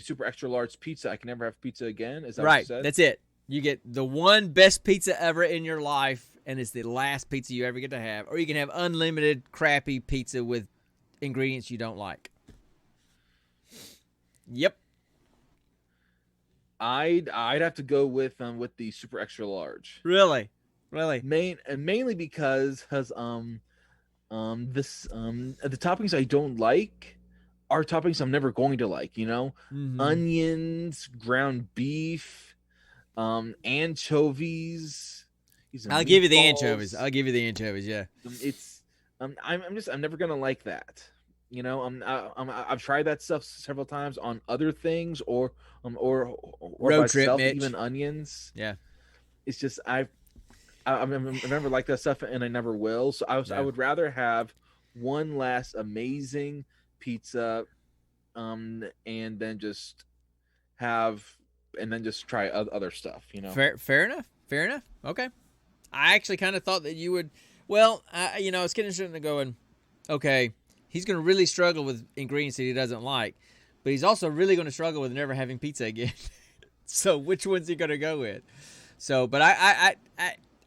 super extra large pizza, I can never have pizza again? Is that right? What you said? That's it. You get the one best pizza ever in your life, and it's the last pizza you ever get to have. Or you can have unlimited crappy pizza with ingredients you don't like. Yep. I'd have to go with the super extra large. Really? Mainly because the toppings I don't like are toppings I'm never going to like. You know, onions, ground beef, anchovies. I'll give you the anchovies. Yeah. I'm never gonna like that. You know, I've tried that stuff several times on other things or road myself, trip, Mitch. even onions. Yeah. It's just I've never liked that stuff and I never will. So I would rather have one last amazing pizza, and then just try other stuff. You know. Fair enough. Okay. I actually kind of thought that you would. Well, I was getting into going. Okay, he's going to really struggle with ingredients that he doesn't like, but he's also really going to struggle with never having pizza again. So which one's he going to go with? So, but I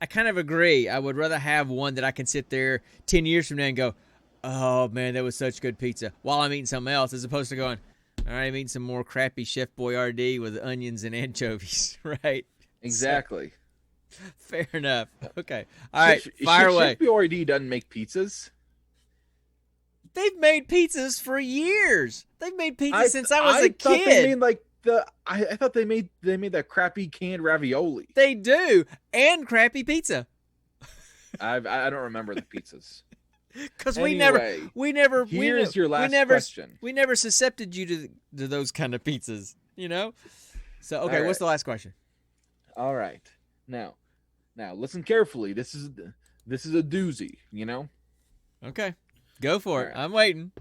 kind of agree. I would rather have one that I can sit there 10 years from now and go, oh man, that was such good pizza, while I'm eating something else, as opposed to going, all right, I'm eating some more crappy Chef Boyardee with onions and anchovies, right? Exactly. So, fair enough. Okay. All right, fire away. Chef Boyardee doesn't make pizzas. They've made pizzas for years. They've made pizzas since I was a kid. I thought they made that crappy canned ravioli. They do, and crappy pizza. I don't remember the pizzas. Because anyway, Here's your last question. We never suscepted you to those kind of pizzas, you know. So okay, right. What's the last question? All right, now listen carefully. This is a doozy, you know. Okay, go for it. Right. I'm waiting.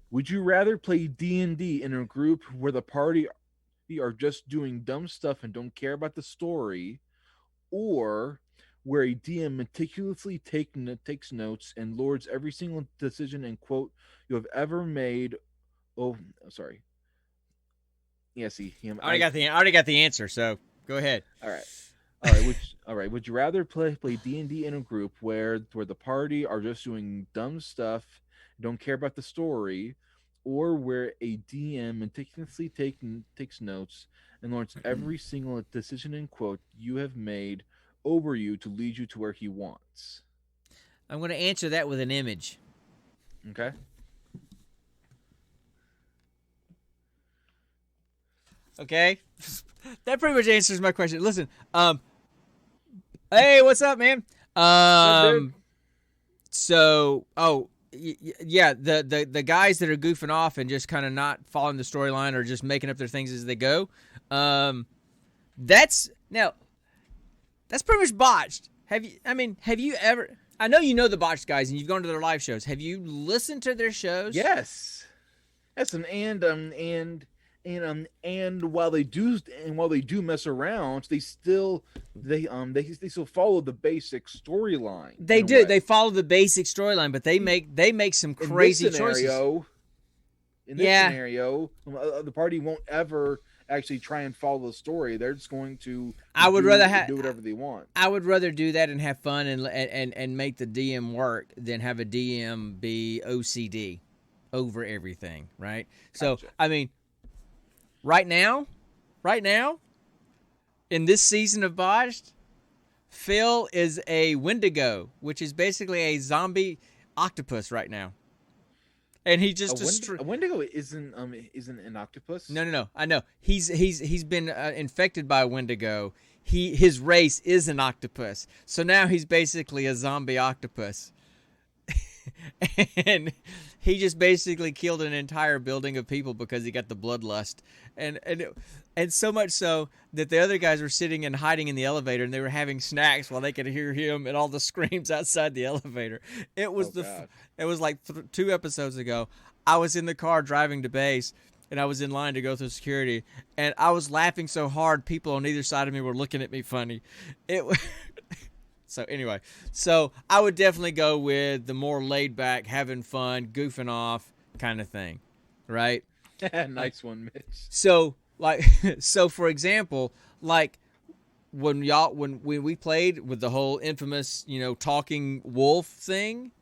Would you rather play D&D in a group where the party are just doing dumb stuff and don't care about the story, or where a DM meticulously takes notes and lords every single decision and quote you have ever made? Oh, sorry. Yeah, see, I already got the answer. So go ahead. All right. Would you rather play D&D in a group where the party are just doing dumb stuff, don't care about the story, or where a DM meticulously takes notes and learns every single decision and quote you have made over you to lead you to where he wants? I'm going to answer that with an image. Okay. Okay. That pretty much answers my question. Listen, hey, what's up, man? So, yeah, the guys that are goofing off and just kind of not following the storyline or just making up their things as they go, that's pretty much botched. Have you ever? I know you know the botched guys and you've gone to their live shows. Have you listened to their shows? Yes. Yes, and while they do mess around, they still follow the basic storyline. They do. They follow the basic storyline, but they make some crazy choices. In this scenario, the party won't ever actually try and follow the story. They're just going to I would rather do whatever they want. I would rather do that and have fun and make the DM work than have a DM be OCD over everything, right? So, Gotcha. I mean, right now, in this season of Botched, Phil is a Wendigo, which is basically a zombie octopus right now. And he just a Wendigo isn't an octopus. No. I know he's been infected by a Wendigo. His race is an octopus, so now he's basically a zombie octopus. And he just basically killed an entire building of people because he got the bloodlust, and so much so that the other guys were sitting and hiding in the elevator, and they were having snacks while they could hear him and all the screams outside the elevator. It was it was like 2 episodes ago. I was in the car driving to base, and I was in line to go through security, and I was laughing so hard people on either side of me were looking at me funny. So anyway, I would definitely go with the more laid back, having fun, goofing off kind of thing, right? Nice one, Mitch. So for example, like when we played with the whole infamous, talking wolf thing.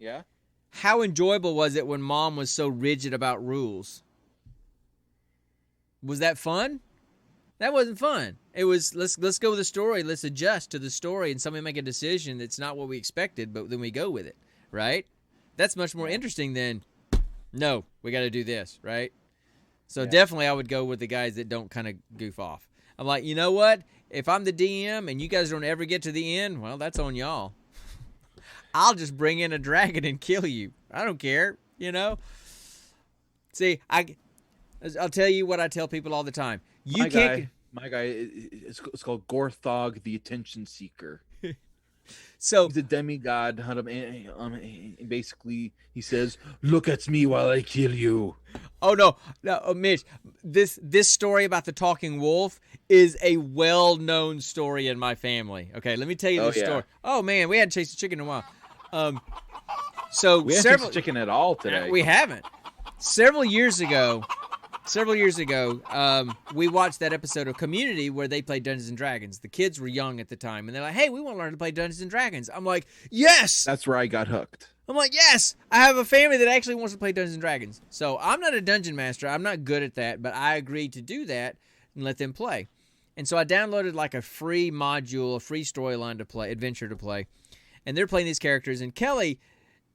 Yeah. How enjoyable was it when Mom was so rigid about rules? Was that fun? That wasn't fun. It was let's go with the story. Let's adjust to the story, and somebody make a decision that's not what we expected, but then we go with it, right? That's much more interesting than, no, we got to do this, right? So definitely I would go with the guys that don't kind of goof off. I'm like, you know what? If I'm the DM and you guys don't ever get to the end, well, that's on y'all. I'll just bring in a dragon and kill you. I don't care, See, I'll tell you what I tell people all the time. My guy is called Gorthog the Attention Seeker. So he's a demigod. And basically, he says, "Look at me while I kill you." Oh no, Mitch. This story about the talking wolf is a well-known story in my family. Okay, let me tell you this story. Oh man, we hadn't chased a chicken in a while. So we haven't chased a chicken at all today. We haven't. Several years ago, we watched that episode of Community where they played Dungeons and Dragons. The kids were young at the time, and they're like, "Hey, we want to learn to play Dungeons and Dragons." I'm like, "Yes!" That's where I got hooked. I'm like, "Yes!" I have a family that actually wants to play Dungeons and Dragons. So I'm not a dungeon master. I'm not good at that, but I agreed to do that and let them play. And so I downloaded like a free module, a free storyline to play, adventure to play. And they're playing these characters, and Kelly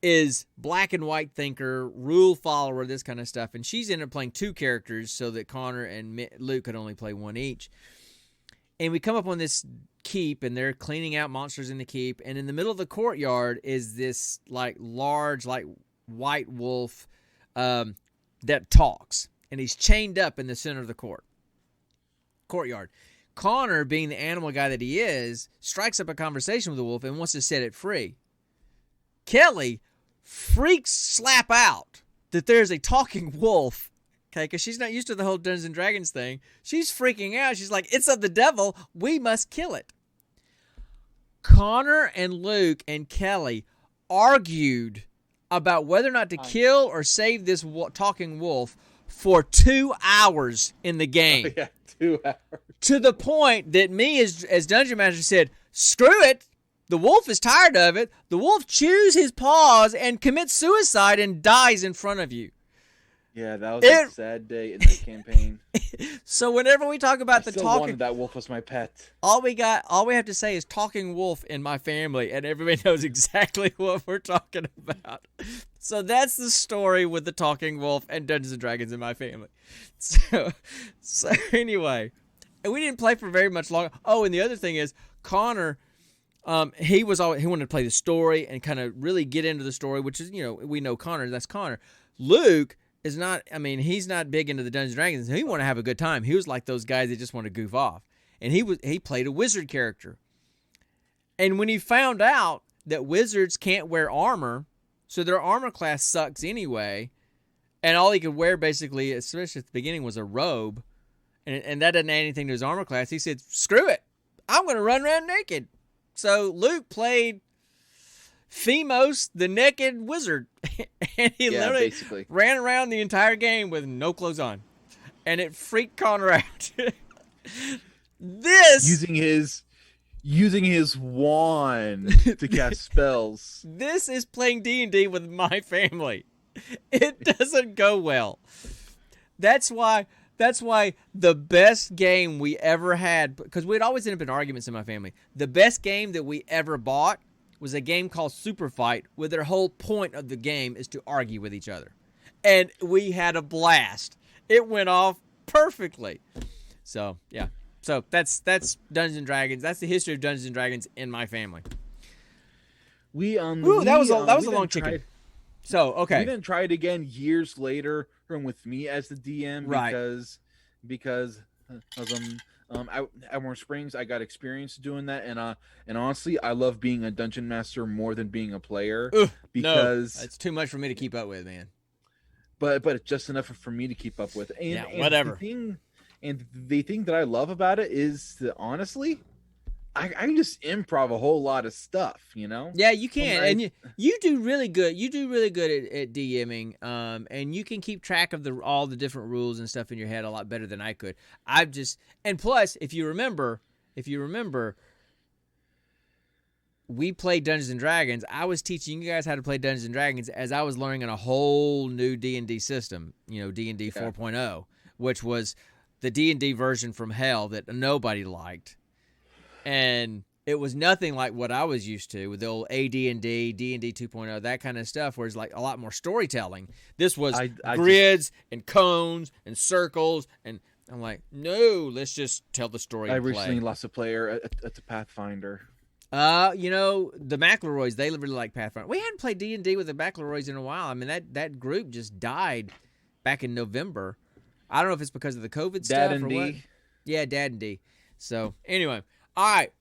is black and white thinker, rule follower, this kind of stuff. And she's ended up playing 2 characters so that Connor and Luke could only play 1 each. And we come up on this keep, and they're cleaning out monsters in the keep. And in the middle of the courtyard is this like large, like white wolf that talks. And he's chained up in the center of the courtyard. Connor, being the animal guy that he is, strikes up a conversation with the wolf and wants to set it free. Kelly freaks slap out that there's a talking wolf, okay, because she's not used to the whole Dungeons and Dragons thing. She's freaking out. She's like, "It's of the devil. We must kill it." Connor and Luke and Kelly argued about whether or not to kill or save this talking wolf for 2 hours in the game. Oh, yeah, 2 hours. To the point that me, as Dungeon Master, said, "Screw it. The wolf is tired of it. The wolf chews his paws and commits suicide and dies in front of you." Yeah, that was a sad day in the campaign. So whenever we talk about the talking, wanted that wolf was my pet. all we have to say is talking wolf in my family, and everybody knows exactly what we're talking about. So that's the story with the talking wolf and Dungeons and Dragons in my family. So anyway, and we didn't play for very much longer. Oh, and the other thing is Connor. He wanted to play the story and kind of really get into the story, which is, we know Connor, that's Connor. Luke is not, he's not big into the Dungeons & Dragons. He wanted to have a good time. He was like those guys that just want to goof off. And he played a wizard character. And when he found out that wizards can't wear armor, so their armor class sucks anyway, and all he could wear basically, especially at the beginning, was a robe, and that didn't add anything to his armor class, he said, "Screw it. I'm going to run around naked." So Luke played Phemos, the naked wizard, and he literally basically ran around the entire game with no clothes on. and it freaked Connor out. This using his wand to cast spells. This is playing D&D with my family. It doesn't go well. That's why the best game we ever had, because we'd always end up in arguments in my family. The best game that we ever bought was a game called Super Fight, where their whole point of the game is to argue with each other. And we had a blast. It went off perfectly. So, yeah. So, that's Dungeons & Dragons. That's the history of Dungeons & Dragons in my family. That was a long chicken. So, okay. We didn't try it again years later with me as the DM because at Warm Springs I got experience doing that, and honestly I love being a dungeon master more than being a player. Because no, it's too much for me to keep up with, man. But it's just enough for me to keep up with. And whatever. The thing that I love about it is that honestly, I can just improv a whole lot of stuff, you know? Yeah, you can. And you do really good. You do really good at DMing. And you can keep track of all the different rules and stuff in your head a lot better than I could. And plus, if you remember, we played Dungeons and Dragons. I was teaching you guys how to play Dungeons and Dragons as I was learning a whole new D&D system, D&D 4.0, which was the D&D version from hell that nobody liked. And it was nothing like what I was used to with the old AD&D, D&D 2.0, that kind of stuff, where it's like a lot more storytelling. This was grids and cones and circles, and I'm like, no, let's just tell the story. I recently lost a player at the Pathfinder. The McElroys, they really like Pathfinder. We hadn't played D&D with the McElroys in a while. I mean, that group just died back in November. I don't know if it's because of the COVID stuff or what. Yeah, Dad and D. So, anyway. All right.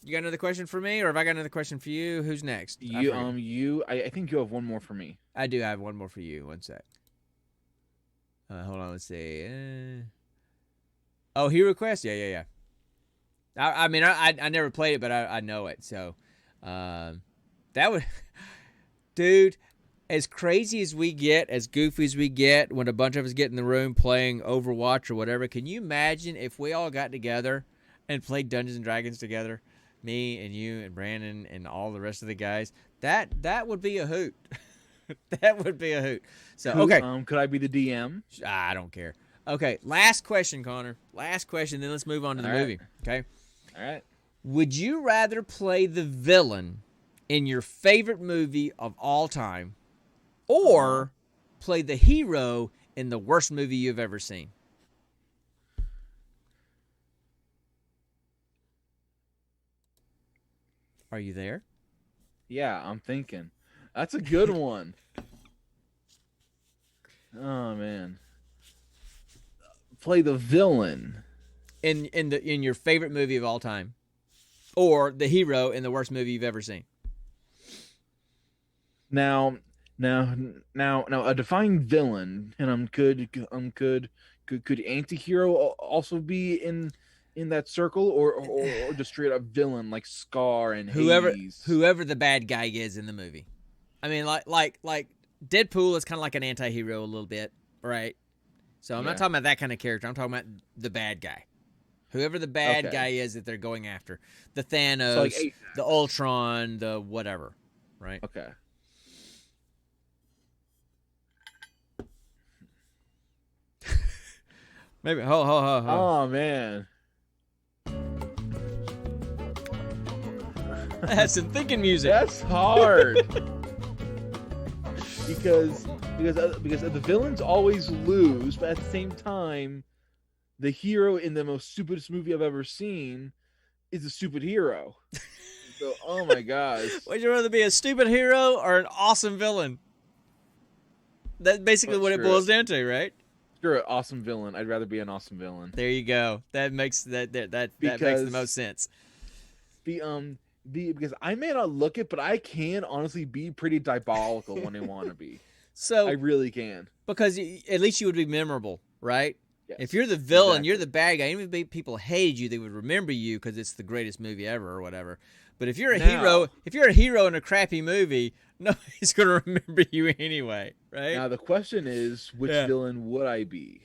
You got another question for me, or have I got another question for you? Who's next? I think you have one more for me. I do have one more for you. One sec. Hold on. Let's see. Hero Quest? Yeah. I mean, I never played it, but I know it. So, that would... Dude, as crazy as we get, as goofy as we get, when a bunch of us get in the room playing Overwatch or whatever, can you imagine if we all got together and played Dungeons and Dragons together? Me and you and Brandon and all the rest of the guys. That would be a hoot. That would be a hoot. So, okay. Could I be the DM? I don't care. Okay, last question, Connor. Last question, then let's move on to the movie. Okay? All right. Would you rather play the villain in your favorite movie of all time or play the hero in the worst movie you've ever seen? Are you there? Yeah, I'm thinking. That's a good one. Oh man. Play the villain in your favorite movie of all time, or the hero in the worst movie you've ever seen. Now, a defined villain, and could anti-hero also be in that circle, or just straight up villain like Scar and Hades? Whoever the bad guy is in the movie. I mean, like Deadpool is kind of like an anti-hero a little bit, right? So I'm not talking about that kind of character. I'm talking about the bad guy. Whoever the bad guy is that they're going after. The Thanos, so like the Ultron, the whatever, right? Okay. Maybe. Oh, man. That's some thinking music. That's hard. because the villains always lose, but at the same time, the hero in the most stupidest movie I've ever seen is a stupid hero. So, oh my gosh. Would you rather be a stupid hero or an awesome villain? That's basically what it boils down to, right? Sure, awesome villain. I'd rather be an awesome villain. There you go. That makes makes the most sense. Because I may not look it, but I can honestly be pretty diabolical when I want to be. So I really can. Because at least you would be memorable, right? Yes, if you're the villain, you're the bad guy. Even if people hated you, they would remember you because it's the greatest movie ever or whatever. But if you're a hero in a crappy movie, nobody's going to remember you anyway, right? Now the question is, which villain would I be?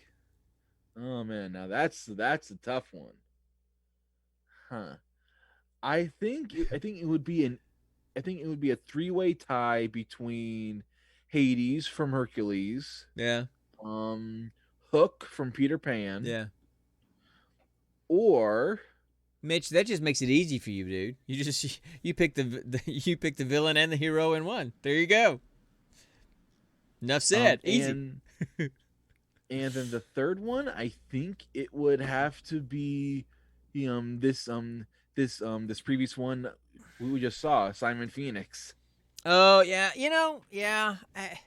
Oh man, now that's a tough one. Huh. I think it would be a three-way tie between Hades from Hercules, Yeah. Hook from Peter Pan, Yeah. or Mitch, that just makes it easy for you, dude. You pick you pick the villain and the hero in one. There you go. Enough said. Easy. And then the third one, I think it would have to be this previous one we just saw, Simon Phoenix. Oh yeah, yeah.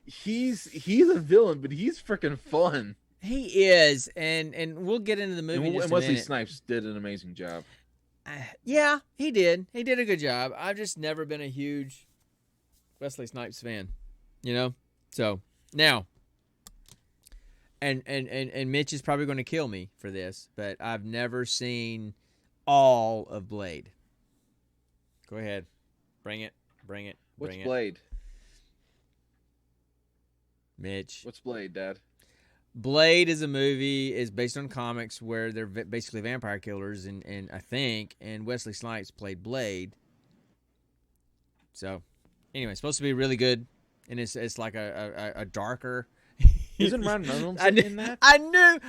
He's a villain, but he's freaking fun. He is, and we'll get into the movie. And Wesley Snipes did an amazing job. Yeah, he did. He did a good job. I've just never been a huge Wesley Snipes fan, So now, and Mitch is probably going to kill me for this, but I've never seen all of Blade. Go ahead, bring it. What's Blade? Mitch. What's Blade, Dad? Blade is a movie, is based on comics where they're basically vampire killers, and Wesley Snipes played Blade. So, anyway, it's supposed to be really good, and it's like a darker. Isn't Ryan Reynolds in that? I knew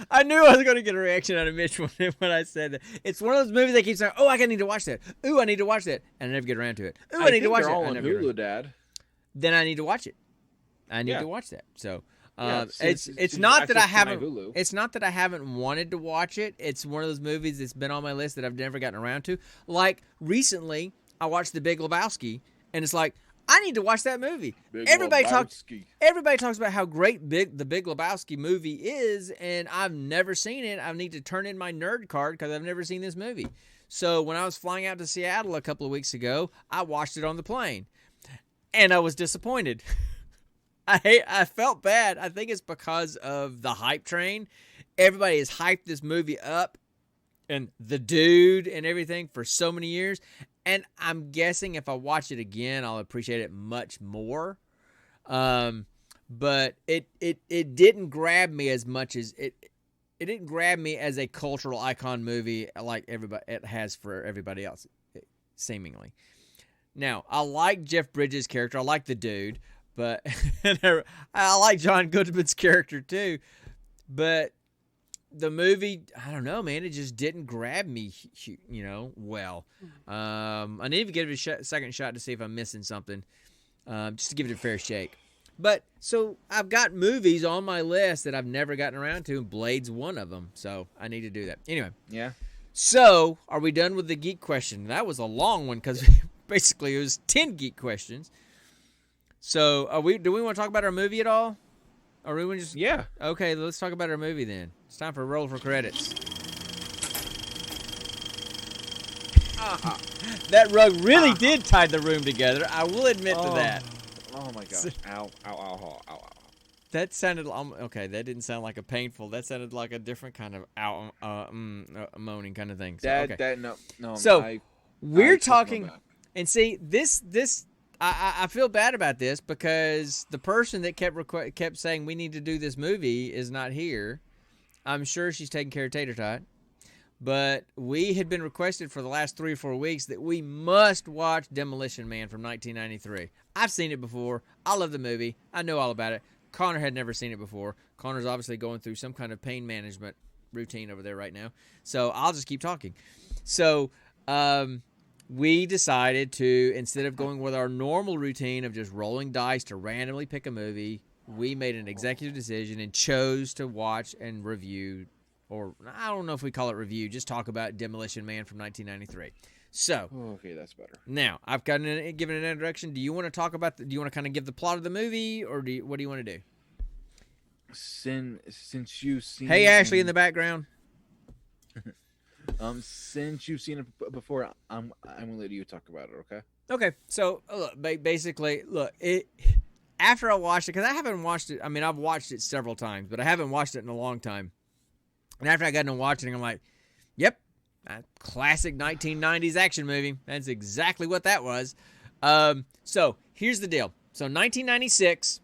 I was going to get a reaction out of Mitch when I said that. It's one of those movies that keeps saying, "Oh, I need to watch that. Ooh, I need to watch that," and I never get around to it. Ooh, I need to watch they're it. all on Hulu, Dad. Then I need to watch it. I need to watch that. So. It's since not that I haven't. Hulu. It's not that I haven't wanted to watch it. It's one of those movies that's been on my list that I've never gotten around to. Like recently, I watched The Big Lebowski, and it's like I need to watch that movie. Everybody talks about how great The Big Lebowski movie is, and I've never seen it. I need to turn in my nerd card because I've never seen this movie. So when I was flying out to Seattle a couple of weeks ago, I watched it on the plane, and I was disappointed. I felt bad. I think it's because of the hype train. Everybody has hyped this movie up and the dude and everything for so many years. And I'm guessing if I watch it again, I'll appreciate it much more. But it didn't grab me as much as it didn't grab me as a cultural icon movie like it has for everybody else, seemingly. Now, I like Jeff Bridges' character. I like the dude. But I like John Goodman's character too. But the movie, I don't know, man. It just didn't grab me, well. I need to give it a second shot to see if I'm missing something, just to give it a fair shake. But so I've got movies on my list that I've never gotten around to, and Blade's one of them. So I need to do that. Anyway. Yeah. So are we done with the geek question? That was a long one because basically it was 10 geek questions. So, do we want to talk about our movie at all? Or we want to just... Yeah. Okay, let's talk about our movie then. It's time for a roll for credits. That rug really did tie the room together. I will admit to that. Oh my gosh. Ow, ow, ow, ow, ow. That sounded... Okay, that didn't sound like a painful. That sounded like a different kind of moaning kind of thing. So, okay. No. So, we're talking... And see, this I feel bad about this because the person that kept saying we need to do this movie is not here. I'm sure she's taking care of Tater Tot. But we had been requested for the last 3 or 4 weeks that we must watch Demolition Man from 1993. I've seen it before. I love the movie. I know all about it. Connor had never seen it before. Connor's obviously going through some kind of pain management routine over there right now. So I'll just keep talking. So, we decided to, instead of going with our normal routine of just rolling dice to randomly pick a movie, we made an executive decision and chose to watch and review, or I don't know if we call it review, just talk about Demolition Man from 1993. So, okay, that's better. Now, I've given an introduction. Do you want to talk about, do you want to kind of give the plot of the movie, or what do you want to do? Since you've seen... Hey, Ashley in the background. Since you've seen it before, I'm gonna let you talk about it. Okay. Okay. So look, basically, after I watched it, because I haven't watched it. I mean, I've watched it several times, but I haven't watched it in a long time. And after I got into watching it, I'm like, "Yep, a classic 1990s action movie. That's exactly what that was." So here's the deal. So 1996.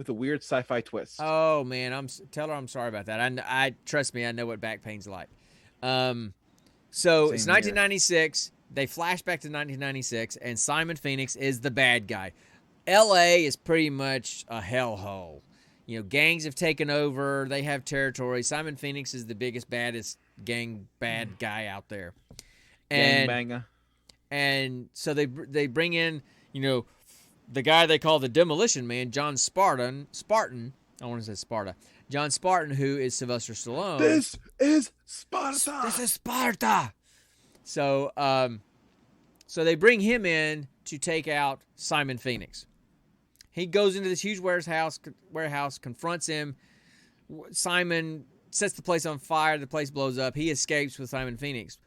with a weird sci-fi twist. Oh man, tell her I'm sorry about that. I trust me, I know what back pain's like. So Same it's here. 1996. They flash back to 1996, and Simon Phoenix is the bad guy. L.A. is pretty much a hellhole. You know, gangs have taken over. They have territory. Simon Phoenix is the biggest, baddest gang bad guy out there. Gangbanger. And so they bring in, you know, the guy they call the Demolition Man, John Spartan. I want to say Sparta. John Spartan, who is Sylvester Stallone. This is Sparta. This is Sparta. So, so they bring him in to take out Simon Phoenix. He goes into this huge warehouse, confronts him. Simon sets the place on fire. The place blows up. He escapes with Simon Phoenix.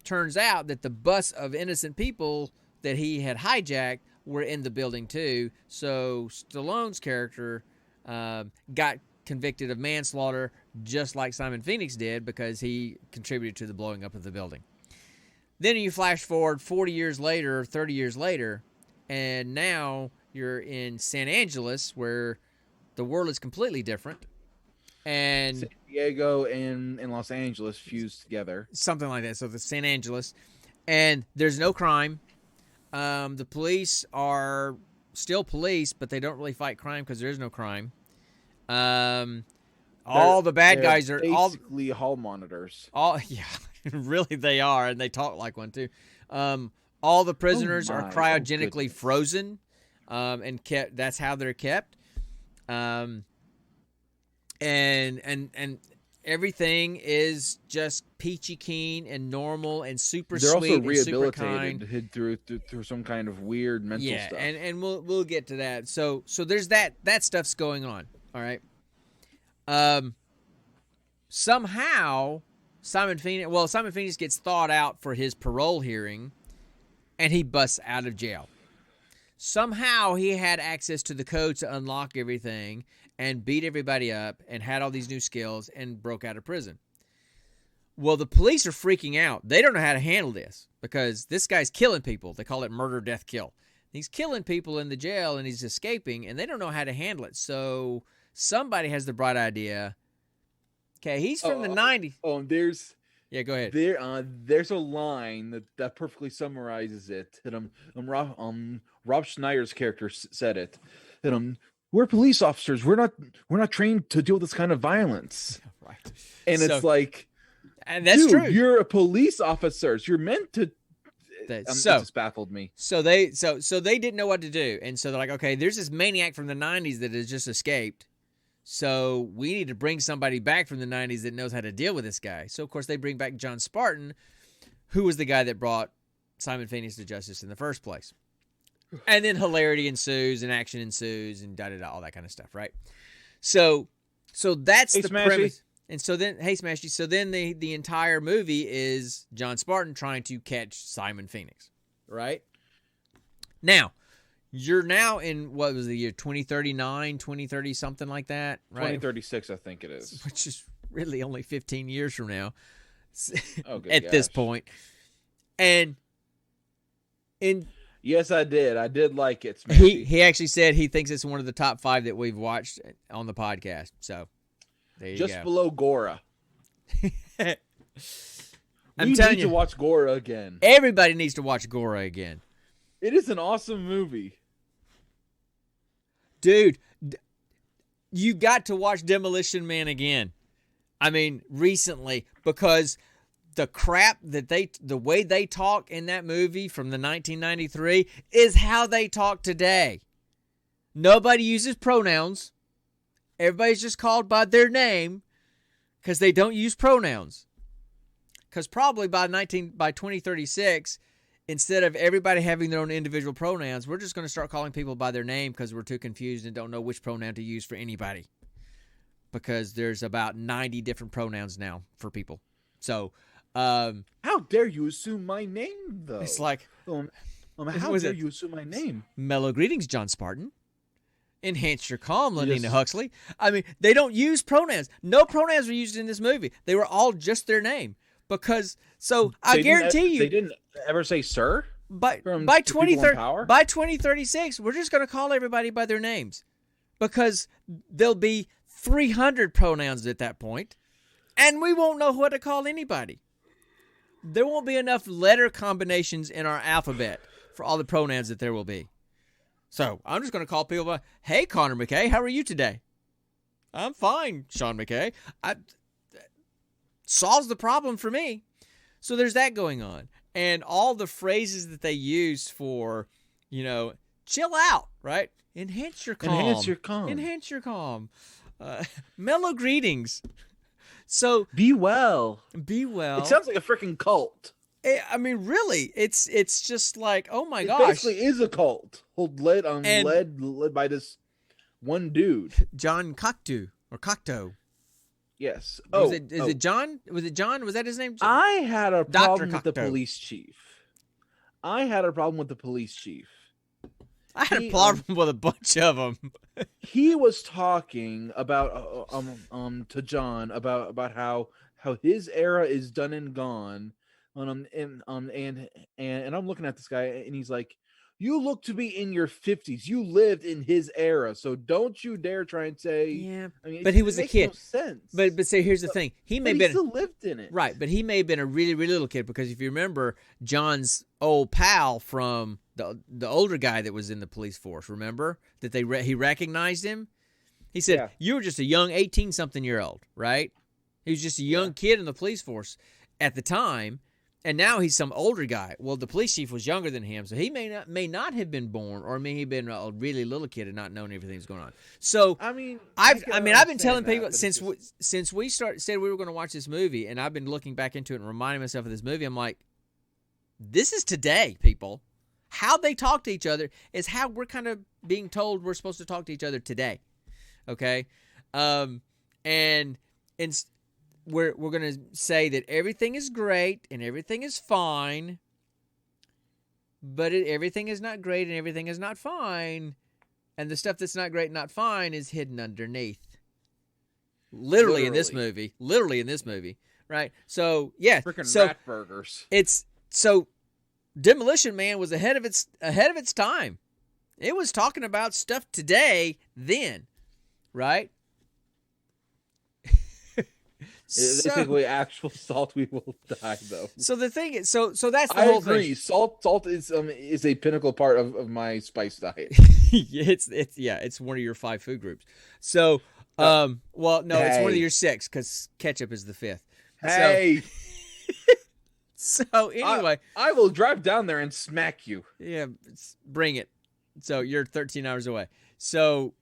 Turns out that the bus of innocent people that he had hijacked were in the building too. So Stallone's character got convicted of manslaughter just like Simon Phoenix did because he contributed to the blowing up of the building. Then you flash forward 40 years later, 30 years later, and now you're in San Angeles where the world is completely different. And San Diego and Los Angeles fused together. Something like that. So the San Angeles. And there's no crime. The police are still police, but they don't really fight crime because there is no crime. All the bad guys are basically hall monitors. Yeah, really they are, and they talk like one too. All the prisoners are cryogenically frozen, and kept. That's how they're kept. And everything is just peachy keen and normal and super They're sweet also and super kind. rehabilitated through some kind of weird mental stuff. Yeah, and we'll get to that. So there's that stuff's going on. All right. Somehow Simon Phoenix gets thawed out for his parole hearing, and he busts out of jail. Somehow he had access to the code to unlock everything and beat everybody up and had all these new skills and broke out of prison. Well, the police are freaking out. They don't know how to handle this because this guy's killing people. They call it murder, death, kill. He's killing people in the jail and he's escaping, and they don't know how to handle it. So somebody has the bright idea. Okay, he's from the 90s. Oh, there's... Yeah, go ahead. There's a line that perfectly summarizes it. That Rob Schneider's character said it. That we're police officers. We're not trained to deal with this kind of violence. Right. And it's like, and that's dude, true. You're a police officer. You're meant to. It just baffled me. So they didn't know what to do, and so they're like, okay, there's this maniac from the 90s that has just escaped. So we need to bring somebody back from the 90s that knows how to deal with this guy. So, of course, they bring back John Spartan, who was the guy that brought Simon Phoenix to justice in the first place. And then hilarity ensues and action ensues and da-da-da, all that kind of stuff, right? So that's the premise. And so then, hey, Smashy, so then the entire movie is John Spartan trying to catch Simon Phoenix, right? Now, you're now in, what was the year, 2039, 2030, something like that, right? 2036, I think it is. Which is really only 15 years from now at this point. And yes, I did like it, Smashy. He actually said he thinks it's one of the top 5 that we've watched on the podcast. So there you go. Just below Gora. I'm telling you to watch Gora again. Everybody needs to watch Gora again. It is an awesome movie. Dude, you got to watch Demolition Man again. I mean, recently, because the crap that the way they talk in that movie from the 1993 is how they talk today. Nobody uses pronouns. Everybody's just called by their name because they don't use pronouns. Because probably by 2036, instead of everybody having their own individual pronouns, we're just going to start calling people by their name because we're too confused and don't know which pronoun to use for anybody. Because there's about 90 different pronouns now for people. So, how dare you assume my name, though? It's like, how dare you assume my name? Mellow greetings, John Spartan. Enhance your calm, Lenina Huxley. I mean, they don't use pronouns. No pronouns were used in this movie. They were all just their name. Because, so I guarantee you, they didn't ever say sir. By 2036, we're just going to call everybody by their names. because there'll be 300 pronouns at that point, and we won't know what to call anybody. There won't be enough letter combinations in our alphabet for all the pronouns that there will be. So I'm just going to call people by, hey, Connor McKay, how are you today? I'm fine, Sean McKay. Solves the problem for me. So there's that going on. And all the phrases that they use for, chill out, right? Enhance your calm. Enhance your calm. Enhance your calm. Mellow greetings. So be well. Be well. It sounds like a freaking cult. Really, it's just like, oh my gosh. It basically is a cult led by this one dude, John Cocteau or Cocteau. Yes. Is it John? Was it John? Was that his name? I had a problem with the Cocteau. police chief. I had a problem with a problem with a bunch of them. He was talking about to John about how his era is done and gone, and I'm looking at this guy and he's like, you look to be in your 50s. You lived in his era, so don't you dare try and say. Yeah, but he was a kid. No sense. But say, here's the thing: he still lived in it, right? But he may have been a really, really little kid, because if you remember, John's old pal from the older guy that was in the police force, remember that he recognized him. He said, "You were just a young 18-something-year-old, right?" He was just a young kid in the police force at the time. And now he's some older guy. Well, the police chief was younger than him, so he may not have been born, or may have been a really little kid and not known everything that's going on. So I've been telling people since we said we were going to watch this movie, and I've been looking back into it and reminding myself of this movie. I'm like, this is today, people. How they talk to each other is how we're kind of being told we're supposed to talk to each other today. Okay, We're going to say that everything is great and everything is fine, but everything is not great and everything is not fine, and the stuff that's not great and not fine is hidden underneath. Literally in this movie, right? So yeah, freaking rat burgers. Demolition Man was ahead of its time. It was talking about stuff today, then, right? If they take away actual salt, we will die, though. So the thing is, so that's the whole thing. I agree. Salt is a pinnacle part of my spice diet. It's one of your 5 food groups. So, it's one of your 6, because ketchup is the 5th. Hey. So anyway, I will drive down there and smack you. Yeah, bring it. So you're 13 hours away. So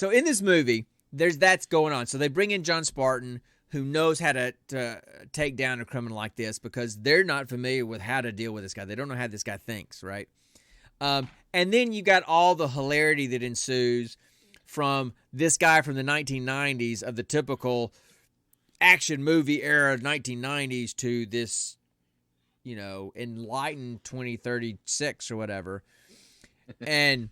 in this movie, that's going on. So they bring in John Spartan, who knows how to take down a criminal like this, because they're not familiar with how to deal with this guy. They don't know how this guy thinks, right? And then you got all the hilarity that ensues from this guy from the 1990s, of the typical action movie era of 1990s, to this, enlightened 2036 or whatever. And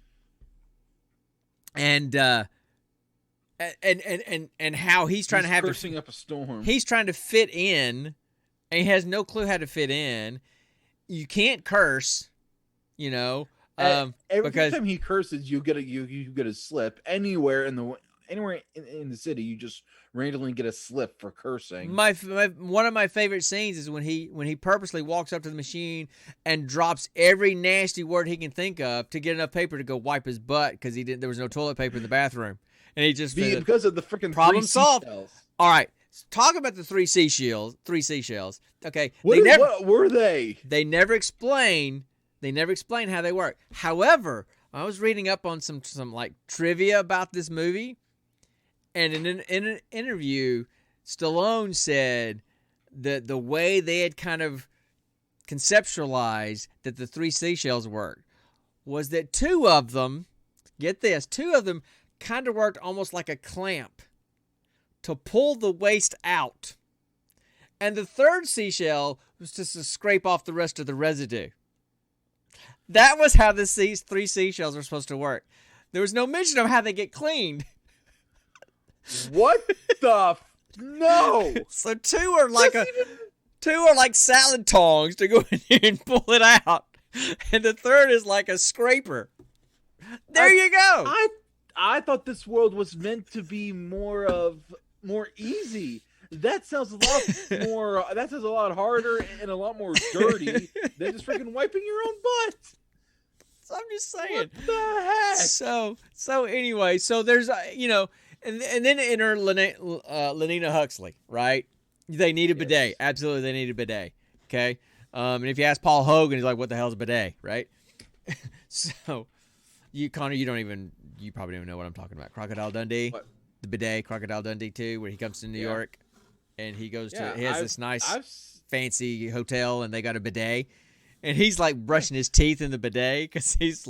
how he's trying to have cursing up a storm. He's trying to fit in, and he has no clue how to fit in. You can't curse, every time he curses, you get a slip. Anywhere in the city, you just randomly get a slip for cursing. One of my favorite scenes is when he purposely walks up to the machine and drops every nasty word he can think of to get enough paper to go wipe his butt, because there was no toilet paper in the bathroom. And he just because of the freaking problem 3 solved. Seashells. All right, talk about the 3 seashells. 3 seashells. Okay, what were they? They never explain. How they work. However, I was reading up on some like trivia about this movie, and in an interview, Stallone said that the way they had kind of conceptualized that the 3 seashells worked was that 2 of them, get this, 2 of them kind of worked almost like a clamp to pull the waste out. And the 3rd seashell was just to scrape off the rest of the residue. That was how the 3 seashells were supposed to work. There was no mention of how they get cleaned. What the no? So 2 are like two are like salad tongs to go in here and pull it out. And the 3rd is like a scraper. There you go. I thought this world was meant to be more easy. That sounds a lot more. That sounds a lot harder and a lot more dirty than just freaking wiping your own butt. So I'm just saying. What the heck? So anyway, so there's and then enter Lenina Huxley, right? They need a bidet. Yes. Absolutely, they need a bidet. Okay, and if you ask Paul Hogan, he's like, "What the hell's a bidet?" Right? So, Connor, you probably don't even know what I'm talking about. Crocodile Dundee, What? the bidet, Crocodile Dundee 2, where he comes to New York, and he goes to he has this nice fancy hotel, and they got a bidet, and he's like brushing his teeth in the bidet because he's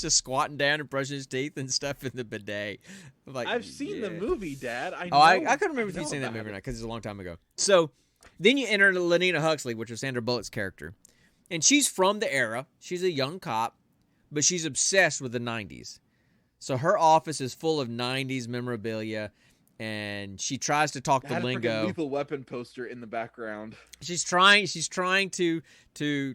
just squatting down and brushing his teeth and stuff in the bidet. Like, I've seen the movie, Dad. I couldn't remember if you'd seen that movie or not because it's a long time ago. So then you enter Lenina Huxley, which is Sandra Bullock's character, and she's from the era. She's a young cop, but she's obsessed with the 90s. So her office is full of 90s memorabilia, and she tries to talk the lingo. A Lethal Weapon poster in the background. She's trying to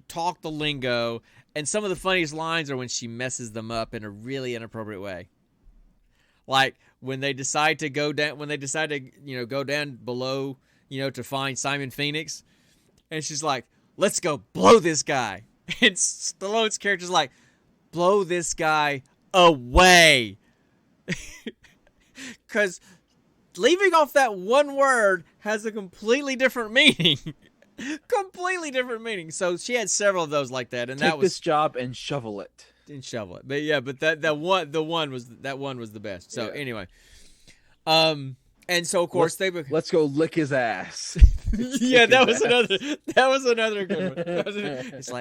talk the lingo, and some of the funniest lines are when she messes them up in a really inappropriate way. Like when they decide to go down, go down below, to find Simon Phoenix, and she's like, "Let's go blow this guy," and Stallone's character's like, "Blow this guy away," because leaving off that one word has a completely different meaning. Completely different meaning. So she had several of those like that, and Take that was this job and shovel it. Didn't shovel it, but yeah, but that one was the best. So Yeah. anyway, and so of course let's go lick his ass. Yeah, that was another good one.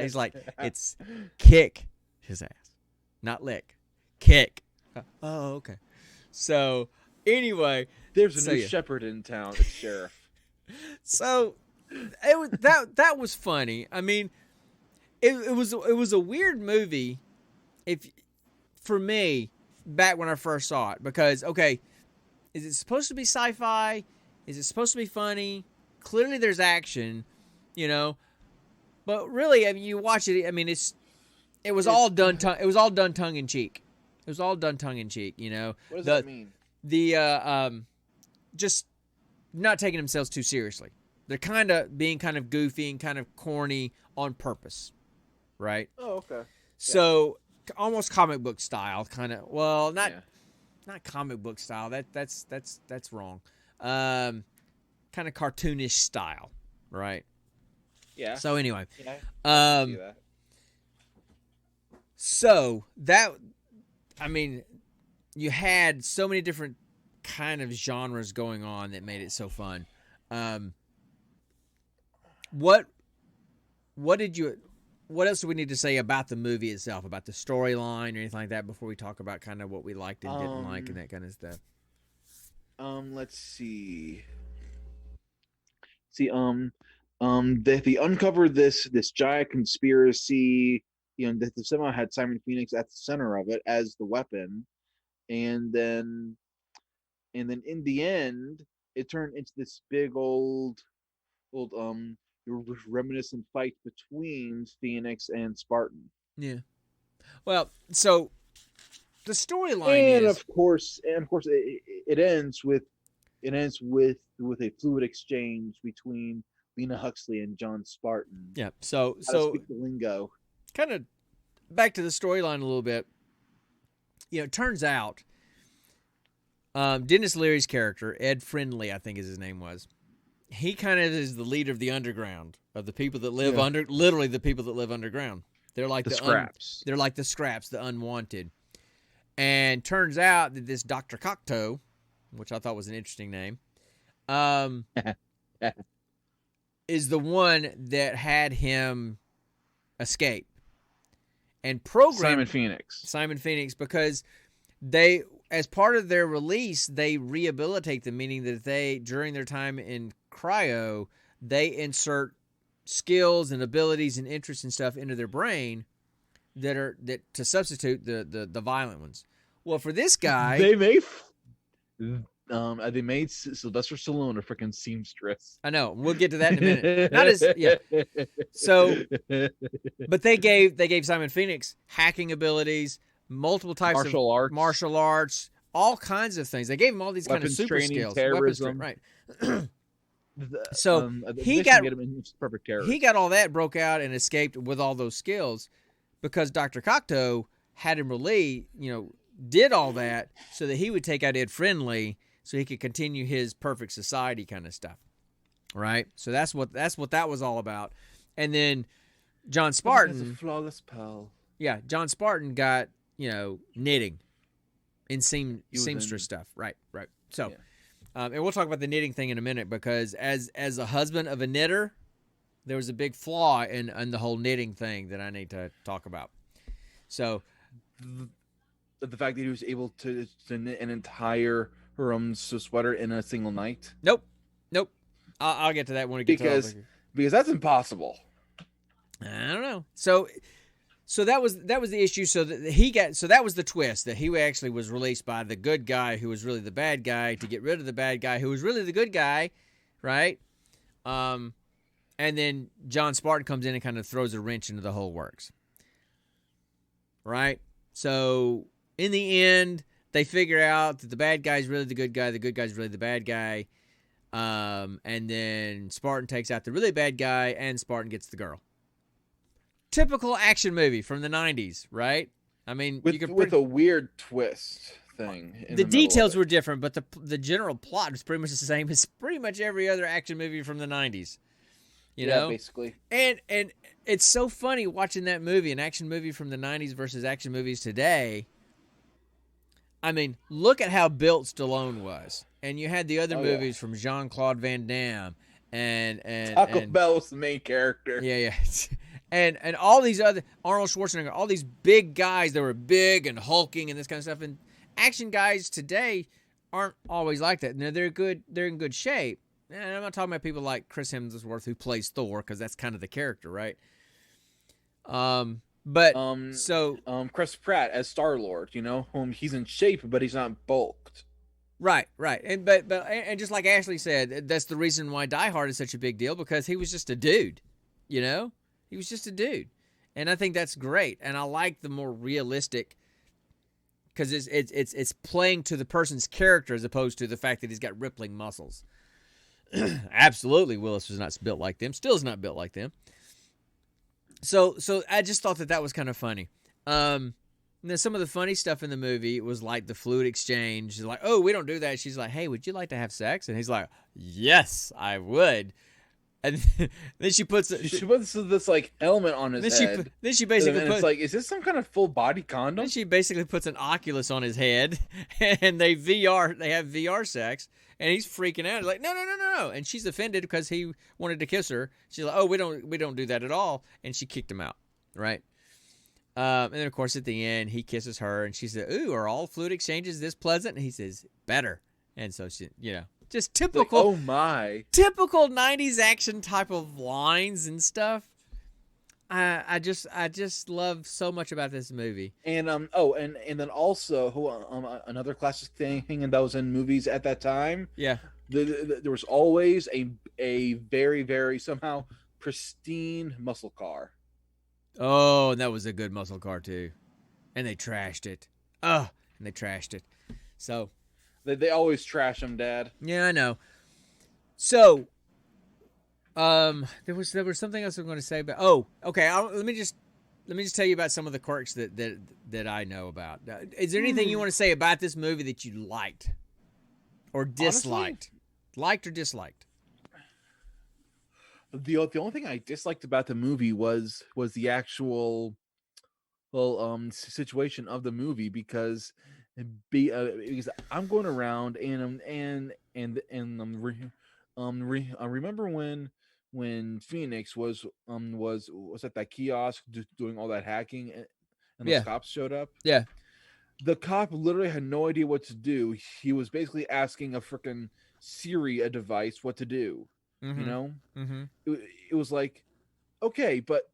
He's like it's kick his ass, not lick, kick. Oh, okay. So anyway, There's a new shepherd in town. It's Sheriff. So it was that was funny. I mean, it was a weird movie. For me, back when I first saw it, because okay, is it supposed to be sci-fi? Is it supposed to be funny? Clearly, there's action, but really, I mean, you watch it. I mean, it was all done tongue in cheek. It was all done tongue in cheek. What does that mean? Just not taking themselves too seriously. They're being kind of goofy and kind of corny on purpose, right? Oh, okay. So almost comic book style, kind of. Well, not comic book style. That's wrong. Kind of cartoonish style, right? Yeah. So anyway, Yeah, I can see that. So that, I mean, you had so many different kind of genres going on that made it so fun. What else do we need to say about the movie itself, about the storyline or anything like that before we talk about kind of what we liked and didn't like and that kind of stuff? Let's see. They uncovered this giant conspiracy, that they somehow had Simon Phoenix at the center of it as the weapon, and then in the end, it turned into this big old reminiscent fight between Phoenix and Spartan. Yeah. Well, so the storyline and is, of course, it ends with a fluid exchange between Lena Huxley and John Spartan. yeah. So Speak the lingo. Kind of back to the storyline a little bit. It turns out Dennis Leary's character, Ed Friendly, I think his name was. He kind of is the leader of the underground, of the people that live literally the people that live underground. They're like the scraps. They're like the scraps, the unwanted. And turns out that this Dr. Cocteau, which I thought was an interesting name, is the one that had him escape and program Simon Phoenix, because they, as part of their release, they rehabilitate them, meaning that they, during their time in cryo, they insert skills and abilities and interests and stuff into their brain that to substitute the violent ones. Well, for this guy, they made Sylvester Stallone a freaking seamstress. I know. We'll get to that in a minute. Not as So, but they gave Simon Phoenix hacking abilities, multiple types Martial of arts. martial arts, all kinds of things. They gave him all these kind of Weapons super training, skills. terrorism. Right. The- So he they got should get him in perfect terrorist. he got all that, broke out, and escaped with all those skills because Dr. Cocteau had him did all that so that he would take out Ed Friendly so he could continue his perfect society kind of stuff. Right? So that's what that was all about. And then John Spartan, a flawless pearl. yeah, John Spartan got, knitting and seamstress stuff. Right. So, Yeah. and we'll talk about the knitting thing in a minute because as a husband of a knitter, there was a big flaw in the whole knitting thing that I need to talk about. So, The fact that he was able to knit an entire sweater in a single night. nope. I'll get to that when we get to because that's impossible. I don't know. So that was the issue. So that was the twist that he actually was released by the good guy who was really the bad guy to get rid of the bad guy who was really the good guy, right? And then John Spartan comes in and kind of throws a wrench into the whole works, right? So in the end, they figure out that the bad guy's really the good guy's really the bad guy, and then Spartan takes out the really bad guy, and Spartan gets the girl. Typical action movie from the 90s, right? I mean, with a weird twist thing. The details were different, but the general plot was pretty much the same as pretty much every other action movie from the 90s. You know? Basically. And it's so funny watching that movie, an action movie from the 90s versus action movies today. I mean, look at how built Stallone was. And you had the other movies from Jean-Claude Van Damme and Taco Bell was the main character. Yeah. And all these other Arnold Schwarzenegger, all these big guys that were big and hulking and this kind of stuff. And action guys today aren't always like that. Now they're good. They're in good shape. And I'm not talking about people like Chris Hemsworth who plays Thor because that's kind of the character, right? Chris Pratt as Star-Lord, he's in shape but he's not bulked. Right. And but just like Ashley said, that's the reason why Die Hard is such a big deal because he was just a dude, He was just a dude. And I think that's great. And I like the more realistic because it's playing to the person's character as opposed to the fact that he's got rippling muscles. Absolutely, Willis was not built like them. Still is not built like them. So I just thought that was kind of funny. Then some of the funny stuff in the movie was like the fluid exchange. She's like, oh, we don't do that. She's like, hey, would you like to have sex? And he's like, yes, I would. And then she puts this like helmet on his head. Then she basically it's like, is this some kind of full body condom? Then she basically puts an Oculus on his head, and they have VR sex, and he's freaking out. He's like, no, and she's offended because he wanted to kiss her. She's like, oh, we don't do that at all, and she kicked him out, right? And then of course at the end he kisses her, and she said, ooh, are all fluid exchanges this pleasant? And he says, better, and so she, just typical. Like, oh my! Typical 90s action type of lines and stuff. I just love so much about this movie. And and then also another classic thing and that was in movies at that time. Yeah. There was always a very, very somehow pristine muscle car. Oh, and that was a good muscle car too. And they trashed it. So They always trash them, Dad. yeah, I know. So, there was something else I'm going to say about. Oh, okay. Let me just tell you about some of the quirks that I know about. Is there anything you want to say about this movie that you liked or disliked? Honestly, Liked or disliked? The only thing I disliked about the movie was the actual situation of the movie because I'm going around and I remember when Phoenix was at that kiosk doing all that hacking and the cops showed up. Yeah. The cop literally had no idea what to do. He was basically asking a freaking Siri, a device, what to do. Mm-hmm. Mm-hmm. It was like, okay, but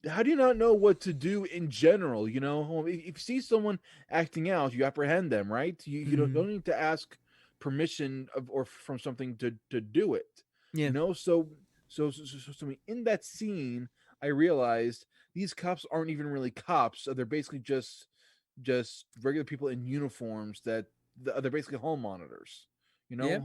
how do you not know what to do in general? If you see someone acting out, you apprehend them, right? You don't need to ask permission or from something to do it. Yeah. So in that scene, I realized these cops aren't even really cops. So they're basically just regular people in uniforms that they're basically home monitors. You know, Yep.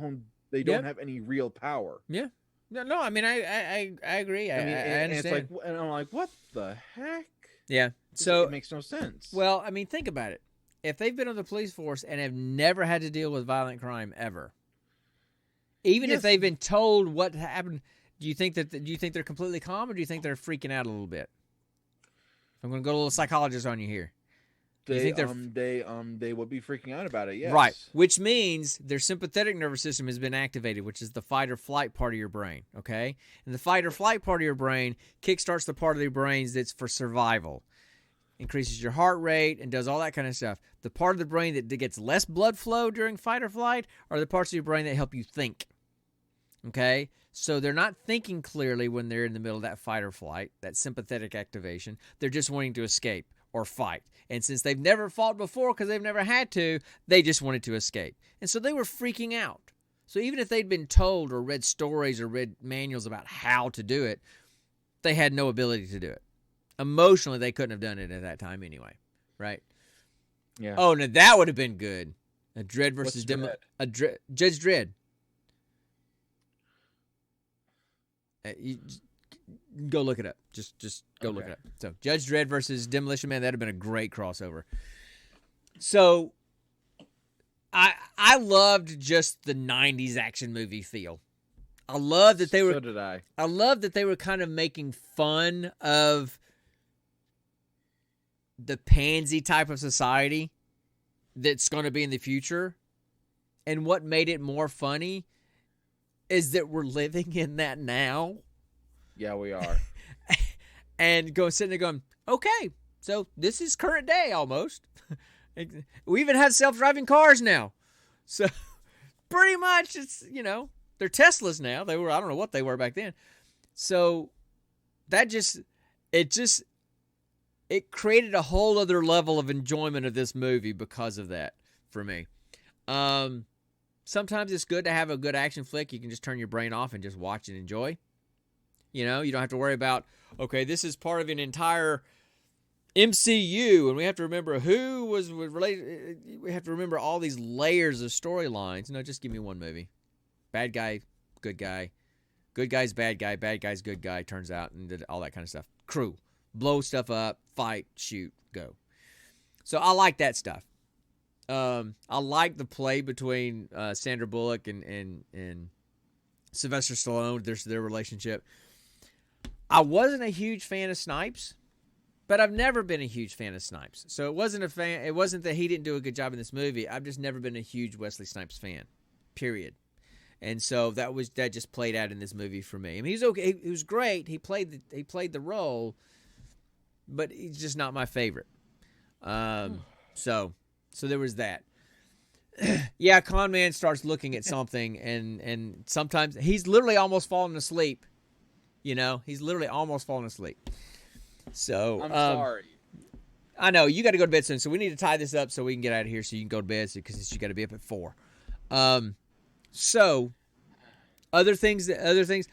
they don't Yep. have any real power. Yeah. No. I mean, I agree. I mean, I and it's like, understand. and I'm like, what the heck? Yeah. So So it makes no sense. well, I mean, think about it. If they've been on the police force and have never had to deal with violent crime ever, even if Yes. they've been told what happened, do you think they're completely calm, or do you think they're freaking out a little bit? I'm going to go a little psychologist on you here. Do you They think they would be freaking out about it. Yes. right? Which means their sympathetic nervous system has been activated, which is the fight or flight part of your brain. Okay, and the fight or flight part of your brain kickstarts the part of your brain that's for survival, increases your heart rate, and does all that kind of stuff. The part of the brain that gets less blood flow during fight or flight are the parts of your brain that help you think. Okay, so they're not thinking clearly when they're in the middle of that fight or flight, that sympathetic activation. They're just wanting to escape or fight. And since they've never fought before because they've never had to, they just wanted to escape. And so they were freaking out. So even if they'd been told or read stories or read manuals about how to do it, they had no ability to do it. Emotionally, they couldn't have done it at that time anyway, right? Yeah. Oh, now that would have been good. A Dredd versus What's Judge Dredd. Go look it up. Just go look it up. So Judge Dredd versus Demolition Man. That'd have been a great crossover. So I loved just the '90s action movie feel. I love that they were. So did I. I love that they were kind of making fun of the pansy type of society that's going to be in the future. And what made it more funny is that we're living in that now. Yeah, we are. And sitting there going, okay, so this is current day almost. We even have self-driving cars now. So pretty much it's, they're Teslas now. They were, I don't know what they were back then. So that it created a whole other level of enjoyment of this movie because of that for me. Sometimes it's good to have a good action flick. You can just turn your brain off and just watch and enjoy. You don't have to worry about, okay, this is part of an entire MCU, and we have to remember who was related. We have to remember all these layers of storylines. No, just give me one movie. Bad guy, good guy. Good guy's bad guy's good guy, turns out, and all that kind of stuff. Crew. Blow stuff up, fight, shoot, go. So I like that stuff. I like the play between Sandra Bullock and Sylvester Stallone. Their relationship. I wasn't a huge fan of Snipes, but I've never been a huge fan of Snipes. So it wasn't that he didn't do a good job in this movie. I've just never been a huge Wesley Snipes fan. Period. And so that just played out in this movie for me. I mean, he's okay. He was great. He played the role, but he's just not my favorite. So there was that. Yeah, Con Man starts looking at something, and sometimes he's literally almost falling asleep. He's literally almost falling asleep. So I'm sorry. I know you got to go to bed soon, so we need to tie this up so we can get out of here so you can go to bed because you got to be up at 4. So other things, the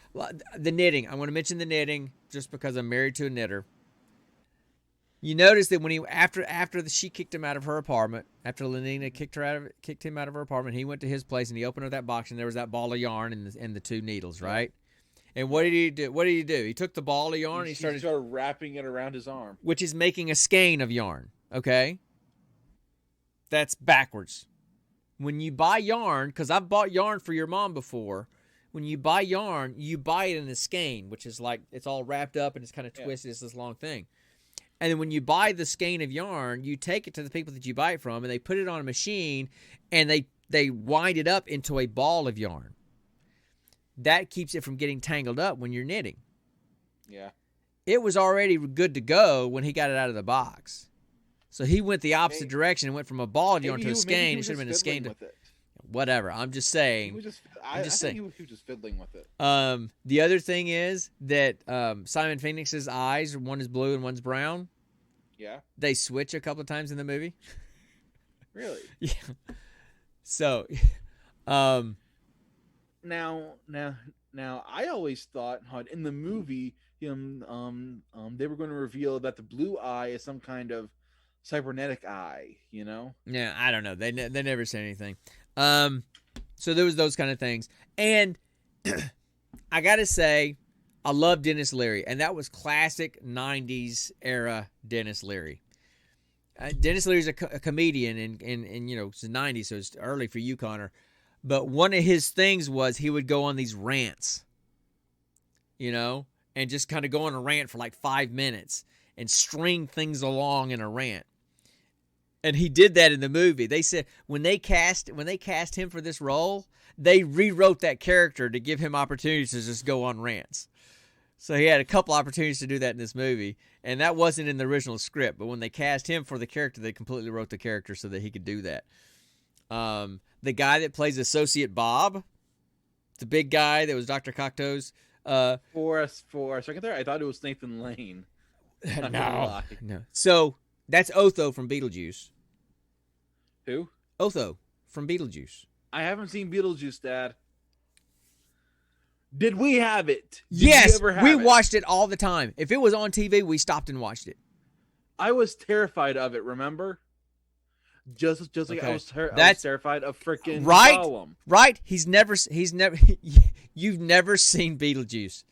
knitting. I want to mention the knitting just because I'm married to a knitter. You notice that when she kicked him out of her apartment, after Lenina kicked him out of her apartment, he went to his place and he opened up that box and there was that ball of yarn and the 2 needles, right? And what did he do? He took the ball of yarn and he started wrapping it around his arm, which is making a skein of yarn. Okay, that's backwards. When you buy yarn, because I've bought yarn for your mom before, when you buy yarn, you buy it in a skein, which is like it's all wrapped up and it's kind of twisted. It's this long thing. And then when you buy the skein of yarn, you take it to the people that you buy it from, and they put it on a machine, and they wind it up into a ball of yarn. That keeps it from getting tangled up when you're knitting. Yeah. It was already good to go when he got it out of the box. So he went the opposite direction and went from a ball of yarn to a skein. It should have been a skein to... Whatever. I'm just saying. I think he was just fiddling with it. The other thing is that Simon Phoenix's eyes, one is blue and one's brown. Yeah. They switch a couple of times in the movie. Really? Yeah. So, now Now, I always thought in the movie, they were going to reveal that the blue eye is some kind of cybernetic eye. Yeah, I don't know. They never said anything. So there was those kind of things, and I gotta say, I love Dennis Leary, and that was classic '90s era Dennis Leary. Dennis Leary's a comedian, and it's the '90s, so it's early for you, Connor. But one of his things was he would go on these rants, and just kind of go on a rant for like 5 minutes and string things along in a rant. And he did that in the movie. They said when they cast him for this role, they rewrote that character to give him opportunities to just go on rants. So he had a couple opportunities to do that in this movie, and that wasn't in the original script. But when they cast him for the character, they completely wrote the character so that he could do that. The guy that plays Associate Bob, the big guy that was Dr. Cocteau's. For a second there, I thought it was Nathan Lane. No. So that's Otho from Beetlejuice. Who? Otho from Beetlejuice. I haven't seen Beetlejuice, Dad. Did we have it? Yes, we watched it all the time. If it was on TV, we stopped and watched it. I was terrified of it, remember? Just like Okay. I was terrified of freaking Gollum. Right? He's never you've never seen Beetlejuice.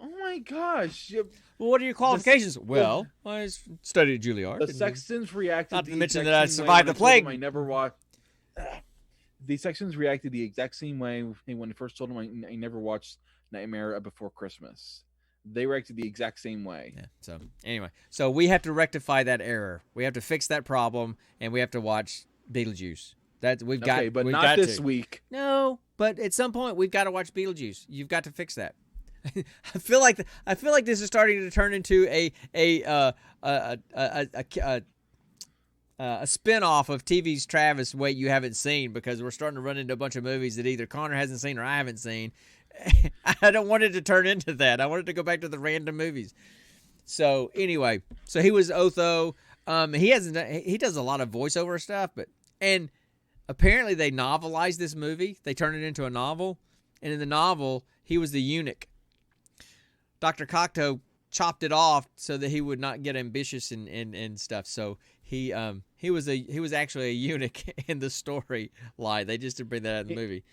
Oh my gosh. Well, what are your qualifications? I studied at Juilliard. The Sextons reacted Not to mention that I survived the plague. I never watched. The Sextons reacted the exact same way when I first told them I never watched Nightmare Before Christmas. They reacted the exact same way. Yeah. So anyway, we have to rectify that error. We have to fix that problem, and we have to watch Beetlejuice. But not this week. No, but at some point we've got to watch Beetlejuice. You've got to fix that. I feel like this is starting to turn into a spin-off of TV's Travis Wait You Haven't Seen, because we're starting to run into a bunch of movies that either Connor hasn't seen or I haven't seen. I don't want it to turn into that. I wanted to go back to the random movies. So anyway, he was Otho. He does a lot of voiceover stuff, and apparently they novelized this movie. They turned it into a novel, and in the novel he was the eunuch. Dr. Cocteau chopped it off so that he would not get ambitious and stuff. So he was actually a eunuch in the story line. They just didn't bring that out in the movie.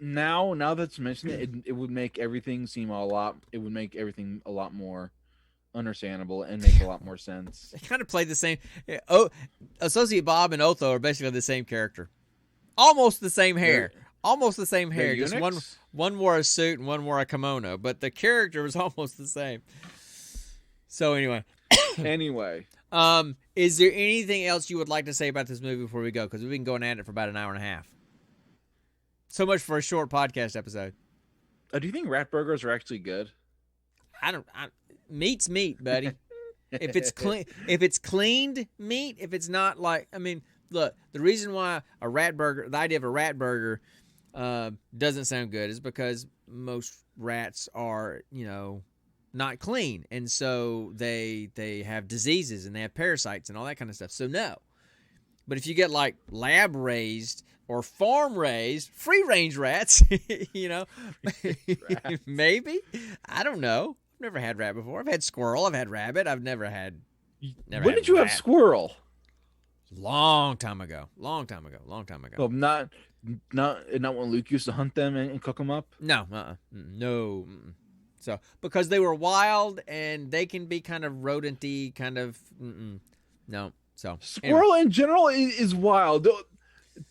Now that's mentioned, it would make everything seem a lot more understandable and make a lot more sense. They kind of played the same. Associate Bob and Otho are basically the same character, almost the same hair. Just one wore a suit and one wore a kimono, but the character was almost the same. So anyway, is there anything else you would like to say about this movie before we go? Because we've been going at it for about an hour and a half. So much for a short podcast episode. Do you think rat burgers are actually good? Meat's meat, buddy. If it's cleaned meat, if it's not look, the reason why the idea of a rat burger doesn't sound good is because most rats are, not clean, and so they have diseases and they have parasites and all that kind of stuff. So no. But if you get like lab raised or farm raised free range rats, maybe. I don't know. I've never had rat before. I've had squirrel. I've had rabbit. I've never had. When did you have squirrel? Long time ago. Well, not when Luke used to hunt them and cook them up. No. No. So because they were wild and they can be kind of rodent-y, kind of. No. So squirrel in general is wild.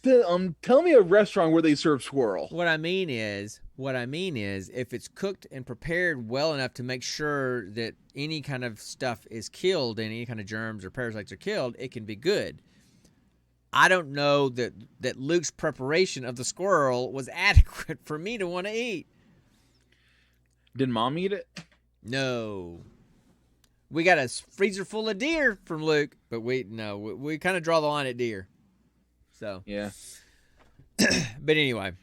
Tell me a restaurant where they serve squirrel. What I mean is, if it's cooked and prepared well enough to make sure that any kind of stuff is killed and any kind of germs or parasites are killed, it can be good. I don't know that Luke's preparation of the squirrel was adequate for me to want to eat. Did Mom eat it? No. We got a freezer full of deer from Luke, but we kind of draw the line at deer. So yeah. But anyway,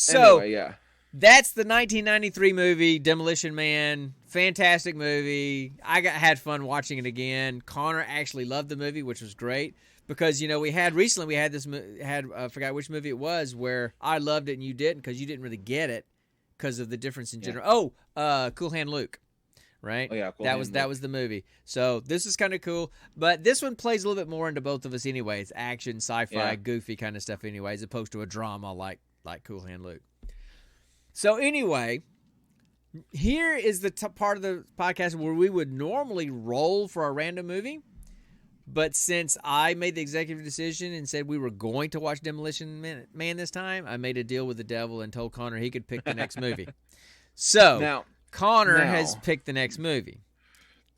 yeah. That's the 1993 movie Demolition Man. Fantastic movie. I had fun watching it again. Connor actually loved the movie, which was great. Because we had this I forgot which movie it was where I loved it and you didn't because you didn't really get it because of the difference in general. Cool Hand Luke, right? Oh yeah, that was the movie. So this is kind of cool, but this one plays a little bit more into both of us anyway. It's action, sci-fi, goofy kind of stuff anyway, as opposed to a drama like Cool Hand Luke. So anyway, here is the part of the podcast where we would normally roll for a random movie. But since I made the executive decision and said we were going to watch Demolition Man this time, I made a deal with the devil and told Connor he could pick the next movie. So Connor has picked the next movie.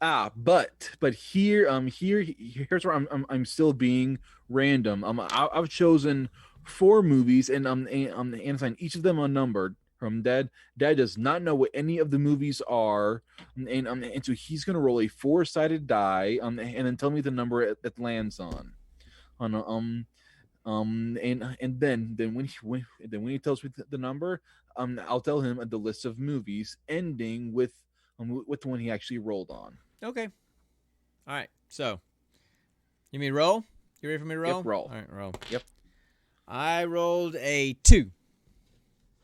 But here's where I'm still being random. I've chosen 4 movies and assigned each of them a number. From Dad does not know what any of the movies are, and so he's gonna roll a 4-sided die, and then tell me the number it lands on, and then when he tells me the number, I'll tell him the list of movies, ending with the one he actually rolled on. Okay. All right. So, you mean roll? You ready for me to roll? Yep, roll. All right, roll. Yep. I rolled a 2.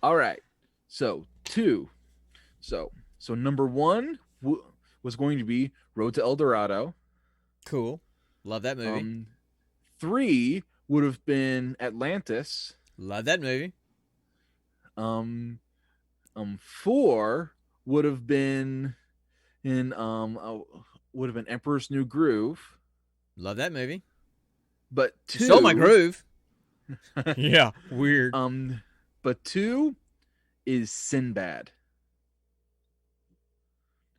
All right. So 2. So number 1 was going to be Road to El Dorado. Cool. Love that movie. 3 would have been Atlantis. Love that movie. 4 would have been Emperor's New Groove. Love that movie. But 2 stole my groove. Yeah, weird. But 2 is Sinbad.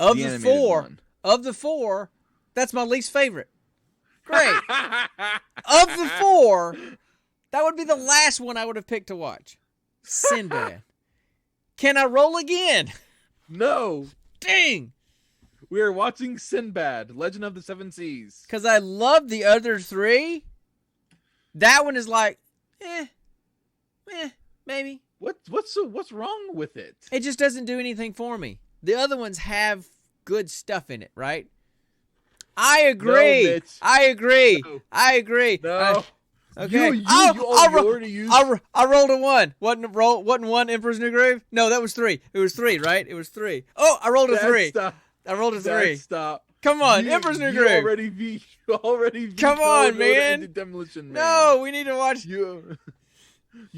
Of the four, that's my least favorite. Great. Of the 4, that would be the last one I would have picked to watch. Sinbad. Can I roll again? No. Dang. We are watching Sinbad, Legend of the Seven Seas. Because I love the other 3. That one is like, maybe. What's wrong with it? It just doesn't do anything for me. The other ones have good stuff in it, right? I agree. No, I agree. No. I agree. No. Okay. You already used. I rolled a 1. Wasn't 1 Emperor's New Groove? No, that was 3. It was 3, right? It was 3. Oh, I rolled a 3. I rolled a 3. Stop. Come on, Emperor's New Groove. You already Come on, man. Demolition Man. No, we need to watch. You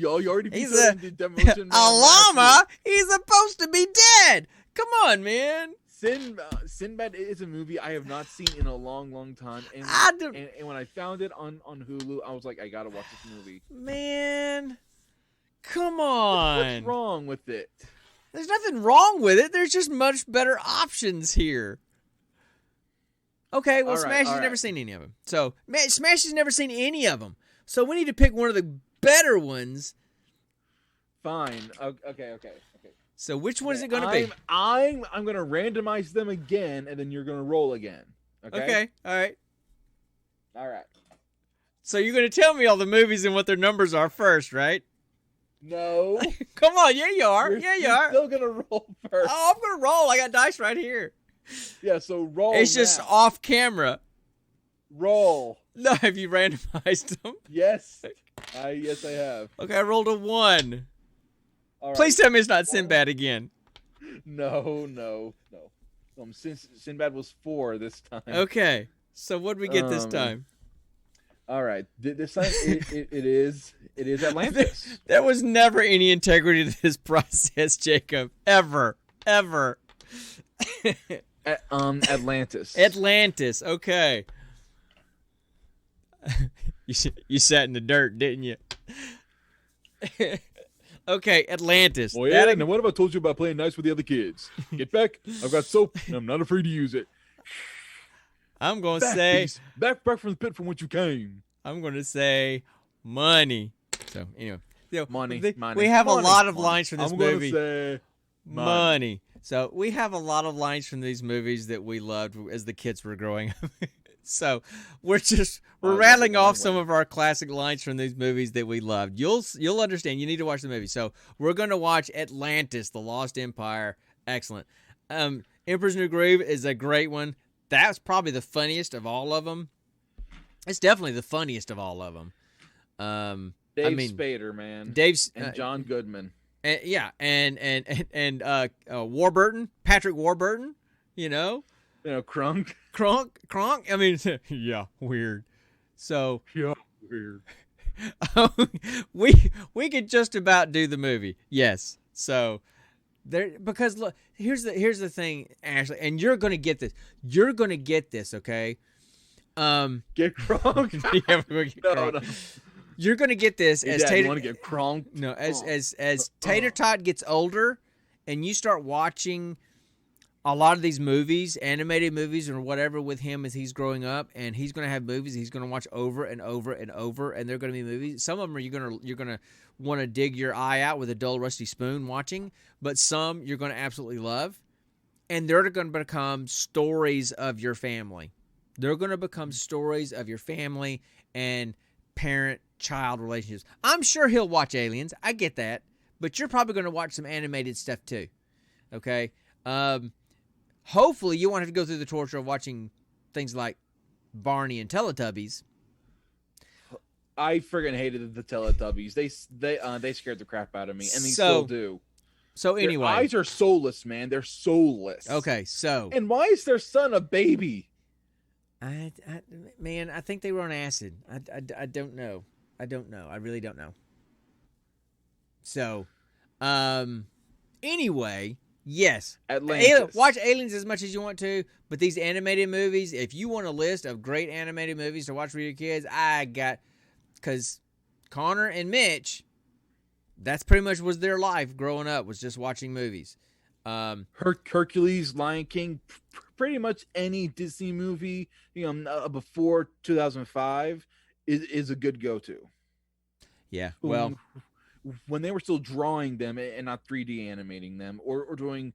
already beat A Demolition Man. llama? He's supposed to be dead. Come on, man. Sinbad is a movie I have not seen in a long time. And when I found it on Hulu, I was like, I gotta watch this movie. Man, come on. What's wrong with it? There's nothing wrong with it. There's just much better options here. Okay, well, Smash has never seen any of them. So, Smash has never seen any of them. So, we need to pick one of the better ones. Fine. Okay. So, which one is it going to be? I'm going to randomize them again, and then you're going to roll again. Okay. All right. All right. So, you're going to tell me all the movies and what their numbers are first, right? No. Come on. Yeah, you are. You're still going to roll first. Oh, I'm going to roll. I got dice right here. Yeah, so roll. It's just off camera. Roll. No, have you randomized them? Yes. Yes, I have. Okay, I rolled a 1. All right. Please tell me it's not Sinbad again. No. Sinbad was 4 this time. Okay, so what did we get this time? All right, this time it is Atlantis. There was never any integrity to this process, Jacob. Ever. Atlantis. Atlantis. Okay. You sat in the dirt, didn't you? Okay, Atlantis. Oh yeah. Now what have I told you about playing nice with the other kids? Get back. I've got soap, and I'm not afraid to use it. I'm gonna say back from the pit from which you came. I'm gonna say money. So anyway, money. We have a lot of lines from this movie. I'm gonna say money. So we have a lot of lines from these movies that we loved as the kids were growing up. So we're rattling off some of our classic lines from these movies that we loved. You'll understand. You need to watch the movie. So we're going to watch Atlantis, The Lost Empire. Excellent. Emperor's New Groove is a great one. That's probably the funniest of all of them. It's definitely the funniest of all of them. Dave Spader, man. Dave's and John Goodman. And Warburton, Patrick Warburton, Kronk. I mean, yeah, weird. So Yeah, weird. we could just about do the movie. Yes. So there, because look, here's the thing, Ashley, and you're gonna get this. You're gonna get this, okay? Get Kronk. Yeah, we're gonna get Kronk. No. You're gonna get this as Tater. You want to get Kronk? No, as Tater Tot gets older, and you start watching a lot of these movies, animated movies or whatever, with him as he's growing up, and he's gonna have movies he's gonna watch over and over and over, and they're gonna be movies. Some of them are you're gonna want to dig your eye out with a dull, rusty spoon watching, but some you're gonna absolutely love, and they're gonna become stories of your family. They're gonna become stories of your family and parent-child relationships. I'm sure he'll watch Aliens. I get that, but you're probably gonna watch some animated stuff too. Okay. Hopefully, you won't have to go through the torture of watching things like Barney and Teletubbies. I friggin' hated the Teletubbies. They scared the crap out of me, and they still do. So anyway, their eyes are soulless, man. They're soulless. Okay, so and why is their son a baby? Man, I think they were on acid. I don't know. I really don't know. So, anyway. Yes. Watch Aliens as much as you want to, but these animated movies, if you want a list of great animated movies to watch for your kids, because Connor and Mitch, that's pretty much was their life growing up, was just watching movies. Hercules, Lion King, pretty much any Disney movie, before 2005 is a good go-to. Yeah, well, when they were still drawing them and not 3D animating them, or doing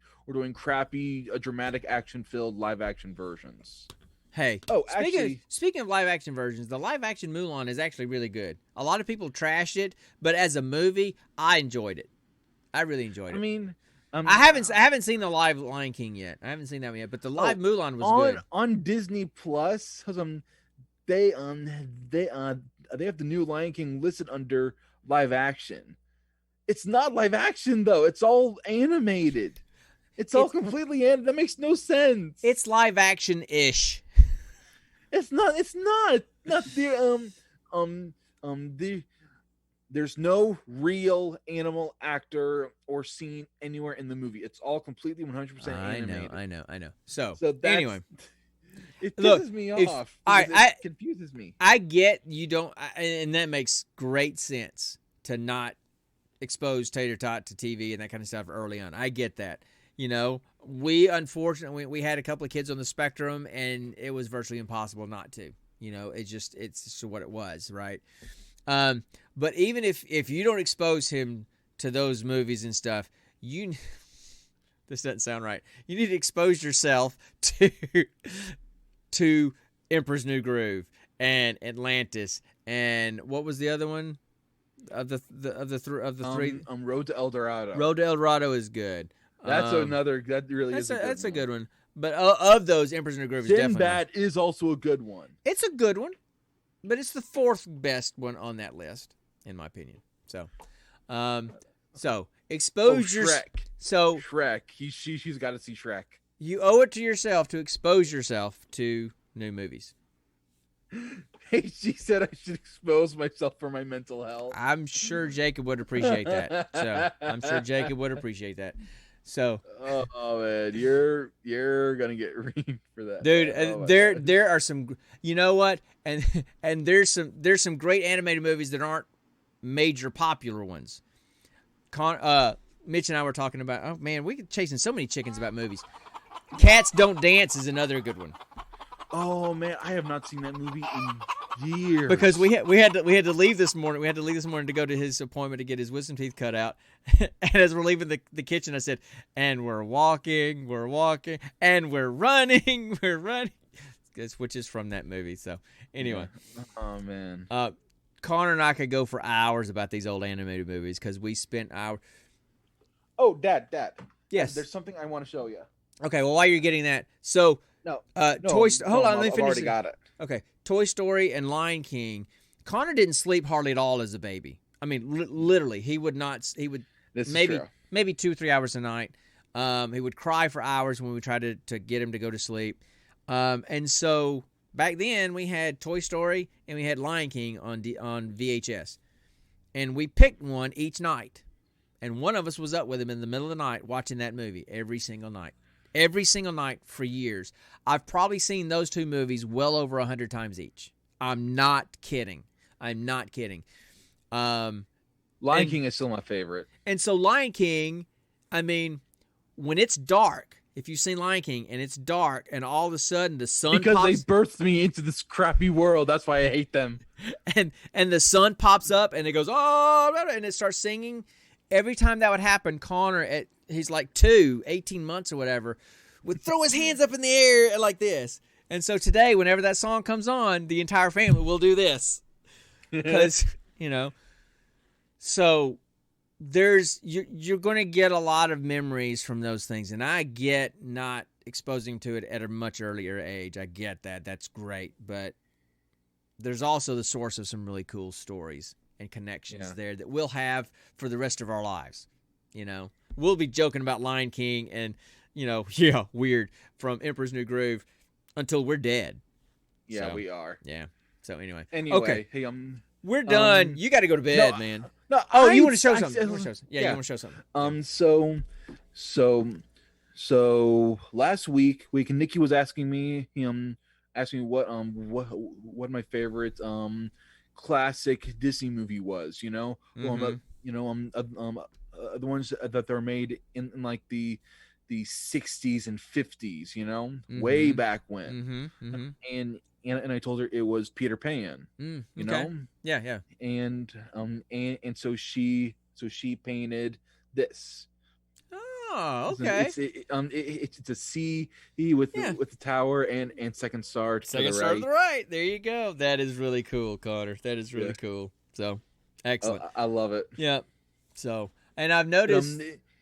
crappy, dramatic action-filled live-action versions. Hey, speaking of live-action versions, the live-action Mulan is actually really good. A lot of people trashed it, but as a movie, I enjoyed it. I really enjoyed it. I mean, I haven't seen the live Lion King yet. I haven't seen that one yet, but the live Mulan was good on Disney Plus. They have the new Lion King listed under live action. It's not live action though. It's all animated. It's all completely animated. That makes no sense. It's live action ish. It's not there's no real animal actor or scene anywhere in the movie. It's all completely 100% animated. I know. So anyway, it pisses me off. It confuses me. I get you don't, and that makes great sense to not expose Tater Tot to TV and that kind of stuff early on. I get that. We unfortunately we had a couple of kids on the spectrum, and it was virtually impossible not to. It's just what it was, right? But even if you don't expose him to those movies and stuff, this doesn't sound right. You need to expose yourself to Emperor's New Groove and Atlantis, and what was the other one of the three? Road to El Dorado. Road to El Dorado is good. That's another. That really is. That's a good one. But of those, Emperor's New Groove is definitely. Sinbad is also a good one. It's a good one, but it's the fourth best one on that list, in my opinion. So, expose Shrek. Shrek. She's got to see Shrek. You owe it to yourself to expose yourself to new movies. Hey, she said I should expose myself for my mental health. I'm sure Jacob would appreciate that. So, oh man, you're gonna get reamed for that, dude. There are some, you know what, and there's some great animated movies that aren't major popular ones. Mitch and I were talking about. Oh man, we could chasing so many chickens about movies. Cats Don't Dance is another good one. Oh man, I have not seen that movie in years. Because we had to leave this morning. We had to leave this morning to go to his appointment to get his wisdom teeth cut out. And as we're leaving the kitchen, I said, "And we're walking, and we're running, we're running." Which is from that movie. So anyway, oh man, Connor and I could go for hours about these old animated movies because we spent hours. Oh, Dad. Yes, there's something I want to show you. Okay, well, while you're getting that, so no, Toy Story. Hold on, let me finish. I've already got it. Okay, Toy Story and Lion King. Connor didn't sleep hardly at all as a baby. I mean, literally, he would not. He would This is maybe true. maybe 2 or 3 hours a night. He would cry for hours when we tried to get him to go to sleep. And so back then we had Toy Story and we had Lion King on VHS, and we picked one each night. And one of us was up with him in the middle of the night watching that movie every single night. Every single night for years. I've probably seen those two movies well over 100 times each. I'm not kidding. Lion And- King is still my favorite. And so Lion King, I mean, when it's dark, if you've seen Lion King and it's dark and all of a sudden the sun Because they pops birthed me into this crappy world. That's why I hate them. and the sun pops up and it goes, oh, and it starts singing. Every time that would happen, Connor, he's like 18 months or whatever, would throw his hands up in the air like this. And so today, whenever that song comes on, the entire family will do this. Because, so you're going to get a lot of memories from those things. And I get not exposing to it at a much earlier age. I get that. That's great. But there's also the source of some really cool stories and connections there that we'll have for the rest of our lives. We'll be joking about Lion King and, weird from Emperor's New Groove until we're dead. Yeah, So, we are. Yeah. So anyway. Anyway, hey, we're done. You got to go to bed, no, man. No, Oh, you want to show something? You want to show something. So last week, Nikki was asking me, what my favorite classic Disney movie was. The ones that they're made in like the 60s and 50s. Way back when. And I told her it was Peter Pan. You know? Yeah. And so she painted this. Oh, okay. It's a C with the tower and second star to Second the star right. to the right. There you go. That is really cool, Connor. That is really cool. So excellent. I love it. Yeah. So, and I've noticed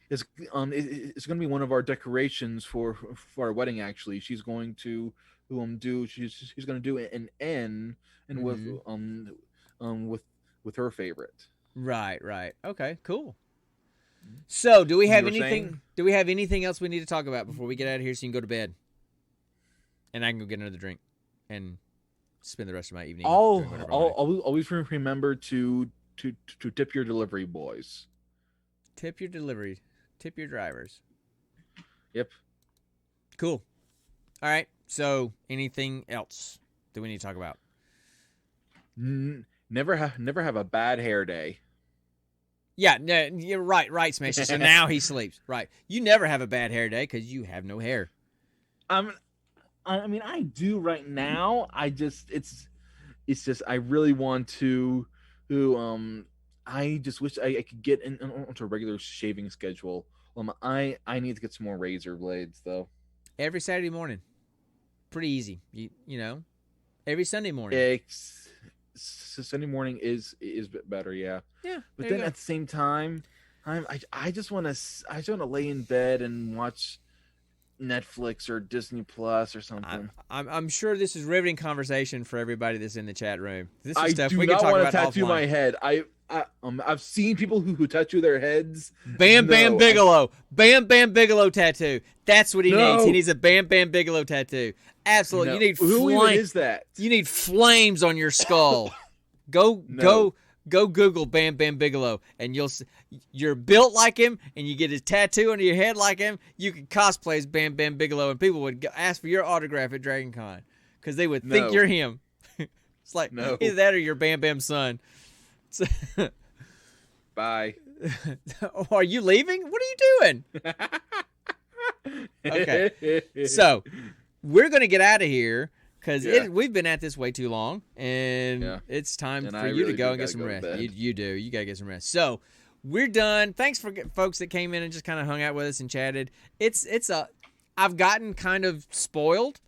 it's going to be one of our decorations for our wedding. Actually, she's going to she's going to do an N and with her favorite. Right. Okay, cool. So, do we have You were anything? saying? Do we have anything else we need to talk about before we get out of here, so you can go to bed, and I can go get another drink and spend the rest of my evening. doing whatever I wanna. Always remember to tip your delivery boys. Tip your delivery. Tip your drivers. Yep. Cool. All right. So, anything else that we need to talk about? Never have a bad hair day. Yeah, no, you're right, Smash. So now he sleeps. Right. You never have a bad hair day because you have no hair. I mean, I do right now. It's just I really want to. I just wish I could get onto a regular shaving schedule. I need to get some more razor blades though. Every Saturday morning. Pretty easy. You know. Every Sunday morning. Sunday morning is better, yeah. Yeah. But then at the same time, I just want to lay in bed and watch Netflix or Disney Plus or something. I'm sure this is riveting conversation for everybody that's in the chat room. This is I stuff do we can not talk want to about tattoo offline. my head. I've seen people who tattoo their heads. Bam Bam Bigelow. Bam Bam Bigelow tattoo. That's what he needs. He needs a Bam Bam Bigelow tattoo. Absolutely. No. You need Who even flames. is that? You need flames on your skull. Go Google Bam Bam Bigelow, and you're built like him, and you get his tattoo under your head like him. You can cosplay as Bam Bam Bigelow, and people would ask for your autograph at Dragon Con because they would think you're him. It's like either that or your Bam Bam son. Bye. Are you leaving? What are you doing? Okay, so we're gonna get out of here because we've been at this way too long, and it's time for you to go and get some rest. You do. You gotta get some rest. So we're done. Thanks for folks that came in and just kind of hung out with us and chatted. I've gotten kind of spoiled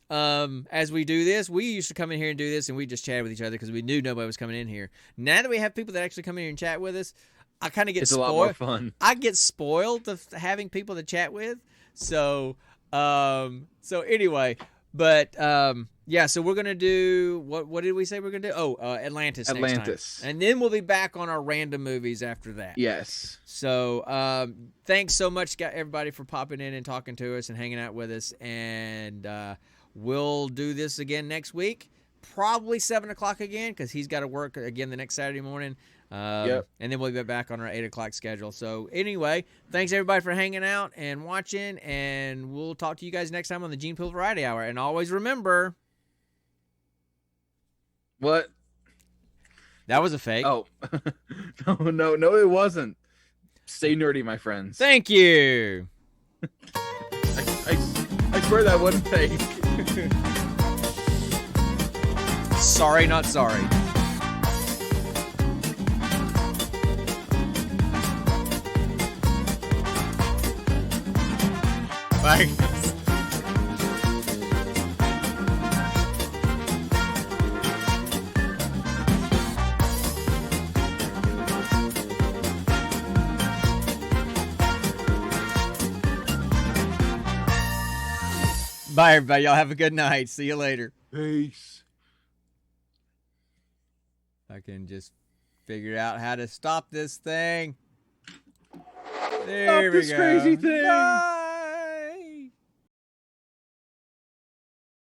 as we do this. We used to come in here and do this, and we just chat with each other because we knew nobody was coming in here. Now that we have people that actually come in here and chat with us, I kind of get spoiled. It's a lot more fun. I get spoiled of having people to chat with. So anyway, but Yeah, so we're gonna do what did we say we're gonna do? Oh, Atlantis. Atlantis. Next time. And then we'll be back on our random movies after that. Yes. So thanks so much, everybody, for popping in and talking to us and hanging out with us. And we'll do this again next week, probably 7 o'clock again, because he's got to work again the next Saturday morning. And then we'll be back on our 8 o'clock schedule. So anyway, thanks everybody for hanging out and watching, and we'll talk to you guys next time on the Gene Pool Variety Hour. And always remember, what? That was a fake. Oh, no, it wasn't. Stay nerdy, my friends. Thank you. I swear that wasn't fake. Sorry, not sorry. Bye. Bye, everybody. Y'all have a good night. See you later. Peace. I can just figure out how to stop this thing. There we go. Stop this crazy thing. No!